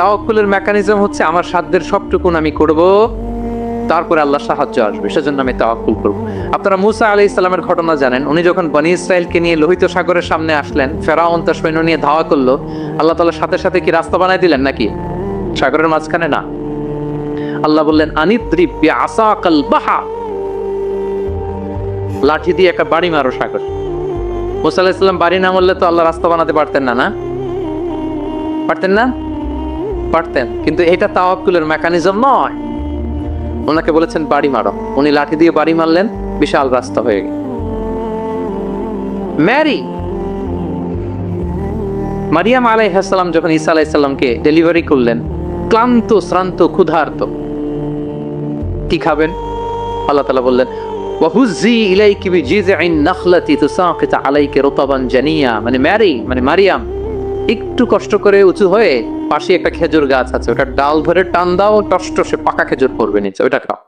তাওয়াক্কুলের মেকানিজম হচ্ছে আমার সাধ্যের সবটুকুন আমি করব, তারপরে আল্লাহর সাহায্য আসবে, সেজন্য আমি তাওয়াক্কুল করব। আপনারা মুসা আলাইহিস সালামের ঘটনা জানেন। উনি যখন বনী ইসরাইলকে নিয়ে লোহিত সাগরের সামনে আসলেন, ফেরাউন তার সৈন্য নিয়ে ধাওয়া করলো, আল্লাহ তাআলা সাথে সাথে কি রাস্তা বানায় দিলেন নাকি? সাগরের মাঝখানে না। আল্লাহ বললেন আনিদ্রিব বিআসাকাল বাহর, লাঠি দিয়ে একটা বাড়ি মারো সাগর। মুসা আলাইহিস সালাম বাড়ি না মারলে তো আল্লাহ রাস্তা বানাতে পারতেন না, না পারতেন না? পারতেন, কিন্তু এটা তাওয়াক্কুলের মেকানিজম নয়। ওনাকে বলেছেন বাড়ি মারো, উনি লাঠি দিয়ে বাড়ি মারলেন, বিশাল রাস্তা হয়ে গেল। মারিয়াম আলাইহিস সালাম যখন ঈসা আলাইহিস সালামকে ডেলিভারি করলেন, ক্লান্ত, শ্রান্ত, ক্ষুধার্ত, কি খাবেন? আল্লাহ তাআলা বললেন ওয়াহুজ্জি ইলাইকি বিজিযিন নাখলাতি তুসাকিত আলাইকি রুতাবান জানিয়া। মানে মারিয়াম, একটু কষ্ট করে উঁচু হয়ে পাশে একটা খেজুর গাছ আছে, ওটা ডাল ধরে টান দাও, টসটসে পাকা খেজুর পড়বে নিচে, ওটা খাও।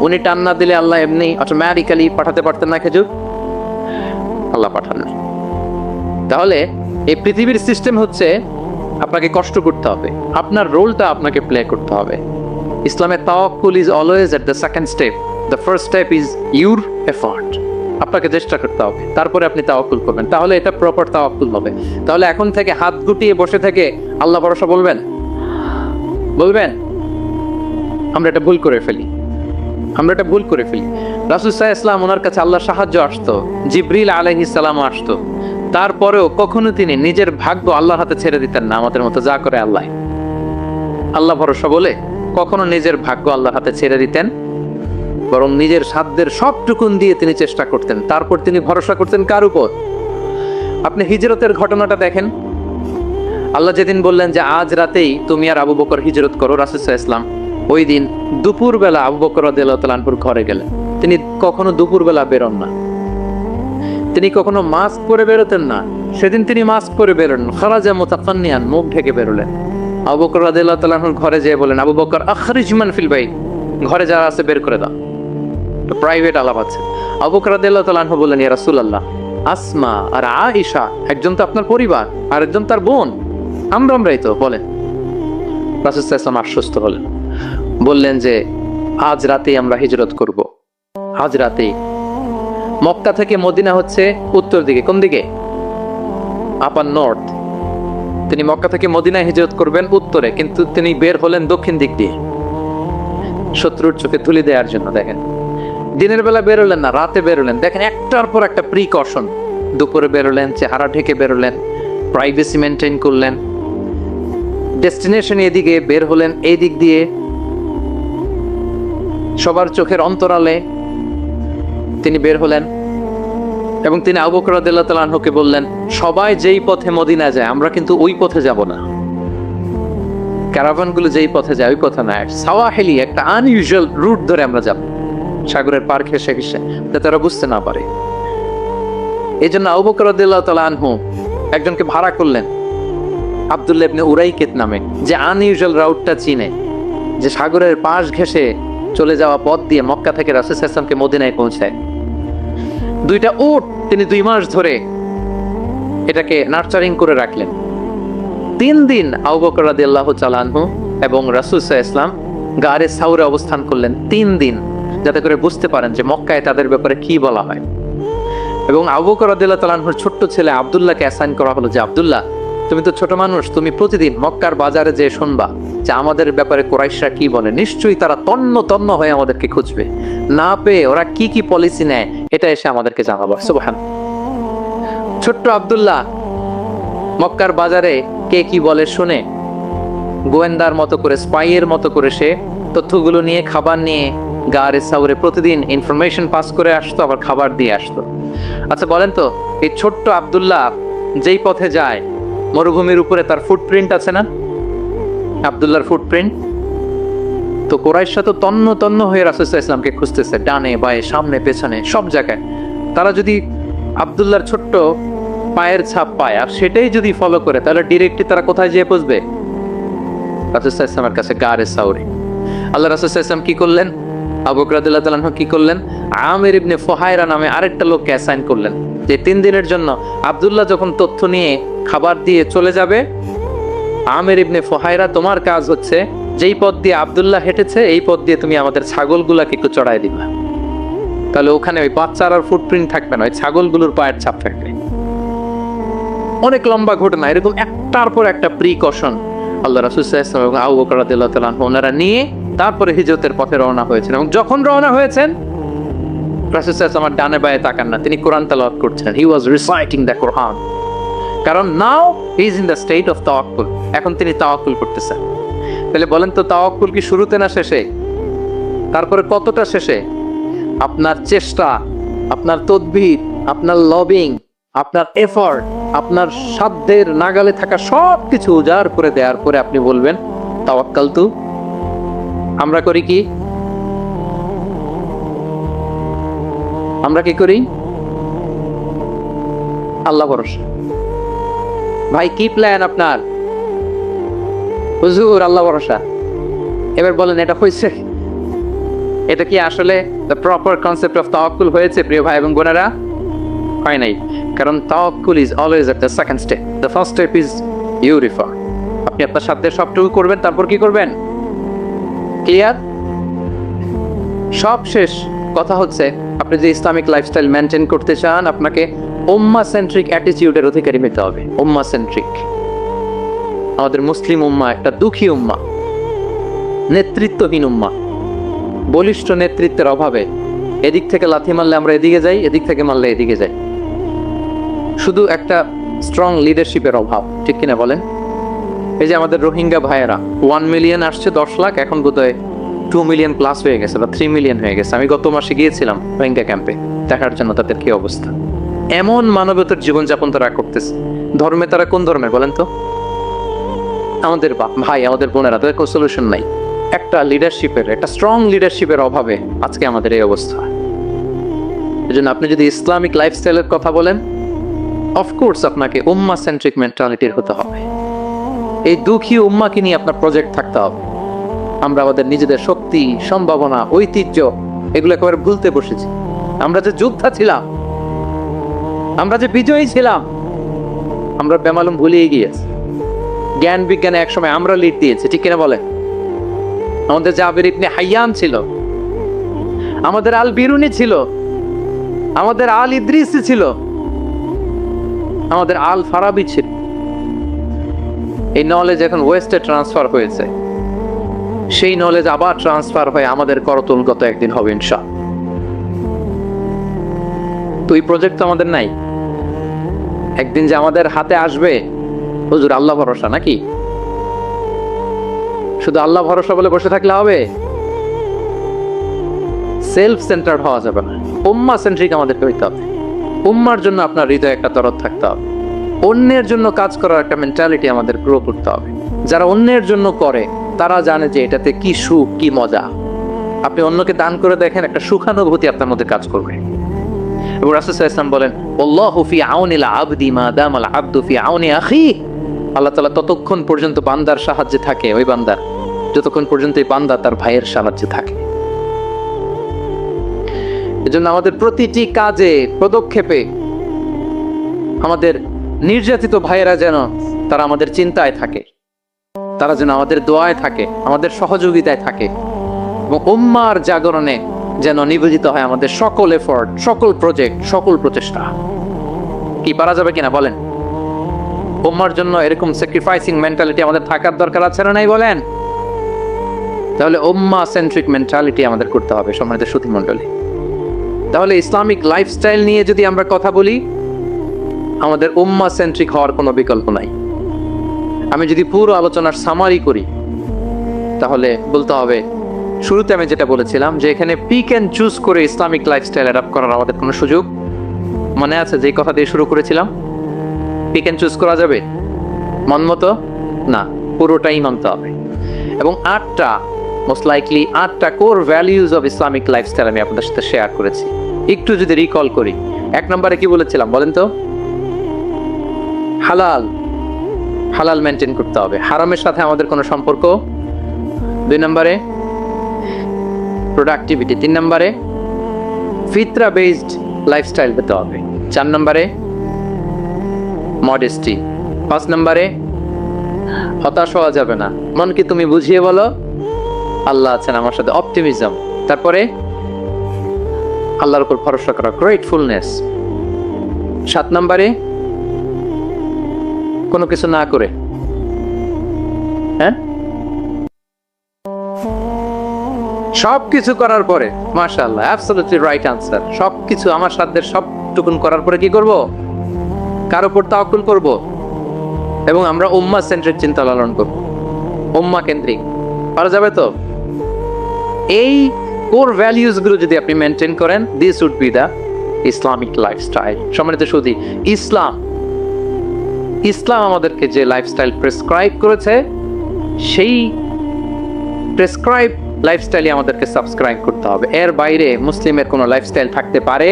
উনি টান না দিলে আল্লাহ এমনি অটোমেটিক্যালি পাঠাতে পারতেন না খেজুর? আল্লাহ পাঠালেন। তাহলে এই পৃথিবীর সিস্টেম হচ্ছে আপনাকে কষ্ট করতে হবে, আপনার রোলটা আপনাকে প্লে করতে হবে। ইসলামে তাওয়াক্কুল is always at the second step, the first step is your effort. আপনাকে চেষ্টা করতে হবে, তারপরে আপনি তাওয়াক্কুল করবেন, তাহলে এটা প্রপার তাওয়াক্কুল হবে। তাহলে এখন থেকে হাত গুটিয়ে বসে থেকে আল্লাহ ভরসা বলবেন? আমরা এটা ভুল করে ফেলি। রাসূল সাল্লাল্লাহু আলাইহি ওয়াসাল্লাম ওনার কাছে আল্লাহর সাহায্য আসতো, জিবরিল আলাইহিস সালাম আসতো, তারপরেও কখনো তিনি নিজের ভাগ্য আল্লাহর হাতে ছেড়ে দিতেন না। আমাদের মতো যা করে আল্লাহ, আল্লাহ ভরসা বলে কখনো নিজের ভাগ্য আল্লাহর হাতে ছেড়ে দিতেন, বরং নিজের সাধ্যের সবটুকুন দিয়ে তিনি চেষ্টা করতেন। তারপর তিনি ভরসা করতেন কার উপর? আপনি হিজরতের ঘটনাটা দেখেন। আল্লাহ যেদিন বললেন যে আজ রাতেই তুমি আর আবু বকর হিজরত করো, রাসূল সাল্লাল্লাহু আলাইহি ওয়াসাল্লাম ওই দিন দুপুর বেলা আবু বকর রাদিয়াল্লাহু তাআলা আনহুর ঘরে গেলেন। তিনি কখনো দুপুর বেলা বেরোন না, তিনি কখনো মাস্ক পরে বেরোতেন না। সেদিন তিনি মাস্ক পরে বেরোন, খারাজা মুতাকান্নিয়ান, মুখ ঢেকে বেরোলেন। আবু বকর রাদিয়াল্লাহু তাআলা আনহুর ঘরে যেয়ে বলেন, আবু বকর আখরিজ মান ফিল বাইত, ঘরে যারা আছে বের করে দাও, প্রাইভেট আলাপ আছে। আবু বকর রাদিয়াল্লাহু তাআলা আনহু বললেন, ইয়া রাসূলুল্লাহ, আসমা আর আয়েশা একজন তো আপনার পরিবার আর একজন তার বোন, আমরাই তো, বলেন। রাসূল সাল্লাল্লাহু আলাইহি ওয়াসাল্লাম আশ্বস্ত হলেন, বললেন যে আজ রাতেই আমরা হিজরত করব। আজ রাতেই। মক্কা থেকে মদিনা হচ্ছে উত্তর দিকে, কোন দিকে? আপার নর্থ। তিনি মক্কা থেকে মদিনায় হিজরত করবেন উত্তরে, কিন্তু তিনি বের হলেন দক্ষিণ দিক দিয়ে, শত্রুর চোখে ধুলি দেওয়ার জন্য। দেখেন, দিনের বেলা বেরোলেন না, রাতে বেরোলেন। দেখেন, একটার পর একটা প্রিকশন। দুপুরে বেরোলেন, চেহারা ঢেকে বেরোলেন, প্রাইভেসি মেনটেন করলেন। ডেস্টিনেশন এদিকে, বের হলেন এই দিক দিয়ে, সবার চোখের অন্তরালে তিনি বের হলেন। এবং তিনি আবু বকর রাদিয়াল্লাহু তাআলা আনহুকে বললেন, সবাই যেই পথে মদিনা যায় আমরা কিন্তু ওই পথে যাব না, ক্যারাভানগুলো যেই পথে যায় ওই পথে না, সাওয়াহিলি একটা আনইউজুয়াল রুট ধরে আমরা যাব, সাগরের পার ঘেঁষে ঘেঁষে, যাতে তারা বুঝতে না পারে। এই জন্য আবু বকর রাদিয়াল্লাহু তাআলা আনহু একজনকে ভাড়া করলেন, আব্দুল্লাহ ইবনে উরাইকিত নামে, যে আনইউজুয়াল রাউটটা চিনে, যে সাগরের পাশ ঘেঁষে চলে যাওয়া পথ দিয়ে মক্কা থেকে রাসূল সাল্লাল্লাহু আলাইহি ওয়াসাল্লামকে মদিনায় পৌঁছায়। দুইটা উট তিনি 2 মাস ধরে এটাকে নার্চারিং করে রাখলেন। 3 দিন আবু বকর রাদিয়াল্লাহু তাআলা আনহু এবং রাসূল সাল্লাল্লাহু আলাইহি ওয়াসাল্লাম গারে সাউরে অবস্থান করলেন 3 দিন, যাতে করে বুঝতে পারেন যে মক্কায় তাদের ব্যাপারে কি বলা হয়। এবং আবু বকর রাদিয়াল্লাহু তাআলা আনহুর ছোট্ট ছেলে আব্দুল্লাহকে অ্যাসাইন করা হলো যে, আব্দুল্লাহ, তুমি তো ছোট মানুষ, তুমি প্রতিদিন মক্কার বাজারে যে শুনবা যে আমাদের ব্যাপারে কুরাইশরা কি বলে, নিশ্চয়ই তারা তন্ন তন্ন হয়ে আমাদেরকে খুঁজবে, না পেয়ে ওরা কি কি পলিসি নেয় এটা এসে আমাদেরকে জানাবো। সুবহান। ছোট্ট আব্দুল্লাহ মক্কার বাজারে কে কি বলে শুনে গোয়েন্দার মতো করে, স্পাইয়ের মতো করে সে তথ্যগুলো নিয়ে, খাবার নিয়ে গারে সাউরে প্রতিদিন ইনফরমেশন পাস করে আসতো, আবার খাবার দিয়ে আসতো। আচ্ছা বলেন তো, এই ছোট্ট আব্দুল্লাহ যেই পথে যায়, মরুভূমির উপরে তার ফুটপ্রিন্ট আছে না, আব্দুল্লাহর ফুটপ্রিন্ট। তো কুরাইশরা তো তন্ন তন্ন হয়ে রাসূল সাল্লাল্লাহু আলাইহি ওয়াসাল্লামকে খুঁজতেছে, ডানে বায়ে সামনে পেছনে সব জায়গায়। তারা যদি আব্দুল্লাহর ছোট্ট পায়ের ছাপ পায় আর সেটাই যদি ফলো করে, তাহলে ডিরেক্টলি তারা কোথায় যেয়ে পৌঁছবে? রাসূল সাল্লাল্লাহু আলাইহি ওয়াসাল্লামের কাছে, গারে সাউরে। আল্লাহ রাসূল সাল্লাল্লাহু আলাইহি ওয়াসাল্লাম কি করলেন? আবু বকর রাদিয়াল্লাহু তাআলা আনহু কি করলেন? আমির ইবনে ফুহায়রা নামে আরেকটা লোককে অ্যাসাইন করলেন, যে 3 দিনের জন্য আব্দুল্লাহ যখন তথ্য নিয়ে খাবার দিয়ে চলে যাবে, আমির ইবনে ফুহায়রা, তোমার কাজ হচ্ছে যেই পথ দিয়ে আব্দুল্লাহ হেঁটেছে এই পথ দিয়ে তুমি আমাদের ছাগলগুলাকে একটু চড়াই দিবা, তাহলে ওখানে ওই বাচ্চার ফুটপ্রিন্ট থাকবে না, ওই ছাগলগুলোর পায়ের ছাপ থাকবে। অনেক লম্বা ঘটনা, এরকম একটার পর একটা প্রিকশন আল্লাহ রাসূল সাল্লাল্লাহু আলাইহি ওয়াসাল্লাম এবং আবু বকর রাদিয়াল্লাহু তাআলা আনহু ওনারা নিয়ে তারপরে হিজরতের পথে রওনা হয়েছেন। এবং যখন রওনা হয়েছেন, রাসূল সাল্লাল্লাহু আলাইহি ওয়াসাল্লাম ডানে বায়ে তাকান না, তিনি কোরআন তেলাওয়াত করছেন। হি ওয়াজ রিসাইটিং দ্য কোরআন, কারণ now he is in the state of তাওয়াক্কুল, এখন তিনি তাওয়াক্কুল করতেছেন। তাহলে বলেন তো, তাওয়াক্কুল কি শুরুতে না শেষে? তারপরে কতটা শেষে? আপনার চেষ্টা, আপনার তদবির, আপনার লবিং, আপনার এফর্ট, আপনার সাধ্যের নাগালে থাকা সবকিছু উজাড় করে দেওয়ার পরে আপনি বলবেন তাওয়াক্কালতু। আমরা করি কি? আমরা কি করি? আল্লাহ ভরসা। ভাই কি প্ল্যান আপনার? হুজুর আল্লাহ ভরসা। এবার বলেন, এটা হয়েছে? এটা কি আসলে দ্য প্রপার কনসেপ্ট অফ তাওয়াক্কুল হয়েছে প্রিয় ভাই এবং বোনেরা? হয় নাই। কারণ তাওয়াক্কুল is always at the second step. The first step is you refer. আপনি আপনার সাধ্যের সবটুকু করবেন, তারপর কি করবেন? ক্লিয়ার? সব শেষ। কথা হচ্ছে, আপনি যে ইসলামিক লাইফস্টাইল মেনটেন করতে চান, আপনাকে উম্মাহ সেন্ট্রিক অ্যাটিটিউডের অধিকারী হতে হবে। উম্মাহ সেন্ট্রিক। আমাদের মুসলিম উম্মাহ একটা দুঃখী উম্মাহ, নেতৃত্বহীন উম্মাহ। বলিষ্ঠ নেতৃত্বের অভাবে এদিক থেকে লাথি মারলে আমরা এদিকে যাই, এদিক থেকে মারলে এদিকে যাই। শুধু একটা স্ট্রং লিডারশিপের অভাব, ঠিক কিনা বলেন? এই যে আমাদের রোহিঙ্গা ভাইয়েরা 1 মিলিয়ন আসছে, 10 লাখ, এখন বোধহয় 2 মিলিয়ন প্লাস হয়ে গেছে বা 3 মিলিয়ন হয়ে গেছে। আমি গত মাসে গিয়েছিলাম রোহিঙ্গা ক্যাম্পে দেখার জন্য তাদের কি অবস্থা। এমন মানবতার জীবনযাপন তারা করতেছে। ধর্মে তারা কোন ধর্মের বলেন তো? আমাদের ভাই, আমাদের বোনেরা, তাদের কোনো সলিউশন নাই। একটা লিডারশিপের, একটা স্ট্রং লিডারশিপের অভাবে আজকে আমাদের এই অবস্থা। এই জন্য আপনি যদি ইসলামিক লাইফস্টাইলের কথা বলেন, অফকোর্স আপনাকে উম্মা সেন্ট্রিক মেন্টালিটির হতে হবে। এই দুঃখী উম্মাকে নিয়ে আপনার প্রজেক্ট থাকতে হবে। আমরা আমাদের নিজেদের শক্তি, সম্ভাবনা, ঐতিহ্য এগুলো একেবারে ভুলতে বসেছি। আমরা যে যোদ্ধা ছিলাম, আমরা যে বিজয়ী ছিলাম, আমরা বেমালুম ভুলিয়ে গিয়েছি। জ্ঞান বিজ্ঞানে একসময় আমরা লিড দিয়েছি, ঠিক কিনা বলে? আমাদের জাবির ইবনে হাইয়ান ছিল, আমাদের আল বিরুনি ছিল, আমাদের আল ইদ্রিসি ছিল, আমাদের আল ফারাবি ছিল। এই নলেজ এখন ওয়েস্টে ট্রান্সফার হয়েছে, সেই নলেজ আবার ট্রান্সফার হয়ে আমাদের করতলগত একদিন হবে ইনশাআল্লাহ। তো এই প্রজেক্ট তো আমাদের নাই, একদিন যে আমাদের হাতে আসবে, হুজুর আল্লাহ ভরসা নাকি? শুধু আল্লাহ ভরসা বলে বসে থাকলে হবে? সেলফ সেন্টার্ড হওয়া যাবে না, উম্মা সেন্ট্রিক আমাদেরকে হইতে হবে। উম্মার জন্য আপনার হৃদয়ে একটা দরদ থাকতে হবে, অন্যের জন্য কাজ করার একটা মেন্টালিটি আমাদের গ্রো করতে হবে। যারা অন্যের জন্য করে তারা জানে যে এটাতে কি সুখ, কি মজা। আপনি অন্যকে দান করে দেখেন, একটা সুখানুভূতি আপনার মধ্যে কাজ করবে। এবং রাসূল সাল্লাল্লাহু আলাইহি ওয়াসাল্লাম বলেন, আল্লাহু ফি আউনিল আবদি মা দামাল আবদু ফি আউনি আখি। আল্লাহ তাআলা ততক্ষণ পর্যন্ত বান্দার সাহায্যে থাকে, ওই বান্দার, যতক্ষণ পর্যন্ত এই বান্দা তার ভাইয়ের সাহায্যে থাকে। এজন্য আমাদের প্রতিটি কাজে, পদক্ষেপে আমাদের নির্যাতিত ভাইয়েরা যেন তারা আমাদের চিন্তায় থাকে, তারা যেন আমাদের দোয়ায় থাকে, আমাদের সহযোগিতায় থাকে, এবং উম্মার জাগরণে যেন নিবেদিত হয় আমাদের সকল এফোর্ট, সকল প্রজেক্ট, সকল প্রচেষ্টা। কি পারা যাবে কিনা বলেন? উম্মার জন্য এরকম স্যাক্রিফাইসিং মেন্টালিটি আমাদের থাকার দরকার আছে না নাই বলেন? তাহলে উম্মা সেন্ট্রিক মেন্টালিটি আমাদের করতে হবে সম্মানিত সুধী মণ্ডলী। তাহলে ইসলামিক লাইফস্টাইল নিয়ে যদি আমরা কথা বলি, আমাদের উম্মা সেন্ট্রিক হওয়ার কোনো বিকল্প নাই। আমি যদি পুরো আলোচনার সামারি করি, তাহলে বলতে হবে, শুরুতে আমি যেটা বলেছিলাম যে এখানে পিক অ্যান্ড চুজ করে ইসলামিক লাইফস্টাইল অ্যাডাপ্ট করার আমাদের কোনো সুযোগ মনে আছে? যে কথা দিয়ে শুরু করেছিলাম, পিক অ্যান্ড চুজ করা যাবে মন মতো? না, পুরোটাই মানতে হবে। এবং 8টা, মোস্ট লাইকলি 8টা core values of Islamic lifestyle আমি আপনাদের সাথে শেয়ার করেছি। একটু যদি রিকল করি, 1 নম্বরে কি বলেছিলাম বলেন তো? হালাল, হালাল মেনটেন করতে হবে, হারামের সাথে আমাদের কোনো সম্পর্ক। 2 নম্বরে প্রোডাক্টিভিটি। 3 নম্বরে ফিতরা বেসড লাইফস্টাইল পেতে হবে। 4 নম্বরে মডেস্টি। 5 নম্বরে হতাশ হওয়া যাবে না, মনকে তুমি বুঝিয়ে বলো আল্লাহ আছেন আমার সাথে, অপটিমিজম। তারপরে আল্লাহর উপর ভরসা করা, গ্রেটফুলনেস। 7 নম্বরে কোনো কিছু না করে, হ্যাঁ, সবকিছু করার পরে, মাশাআল্লাহ, অ্যাবসলিউটলি রাইট আনসার। সবকিছু আমার সাধ্যের সবটুকুন করার পরে কি করব? কার উপর তাওয়াক্কুল করব, এবং আমরা উম্মাহ সেন্ট্রিক চিন্তা লালন করব, উম্মাহ কেন্দ্রিক। পারা যাবে তো? এই কোর ভ্যালিউজ গুলো যদি আপনি মেনটেন করেন, this would be the Islamic lifestyle. সম্মানিত সুধী, ইসলাম আমাদেরকে যে লাইফস্টাইল প্রেসক্রাইব করেছে, সেই প্রেসক্রাইব লাইফস্টাইলে আমাদেরকে সাবস্ক্রাইব করতে হবে। এর বাইরে মুসলিমের কোনো লাইফস্টাইল থাকতে পারে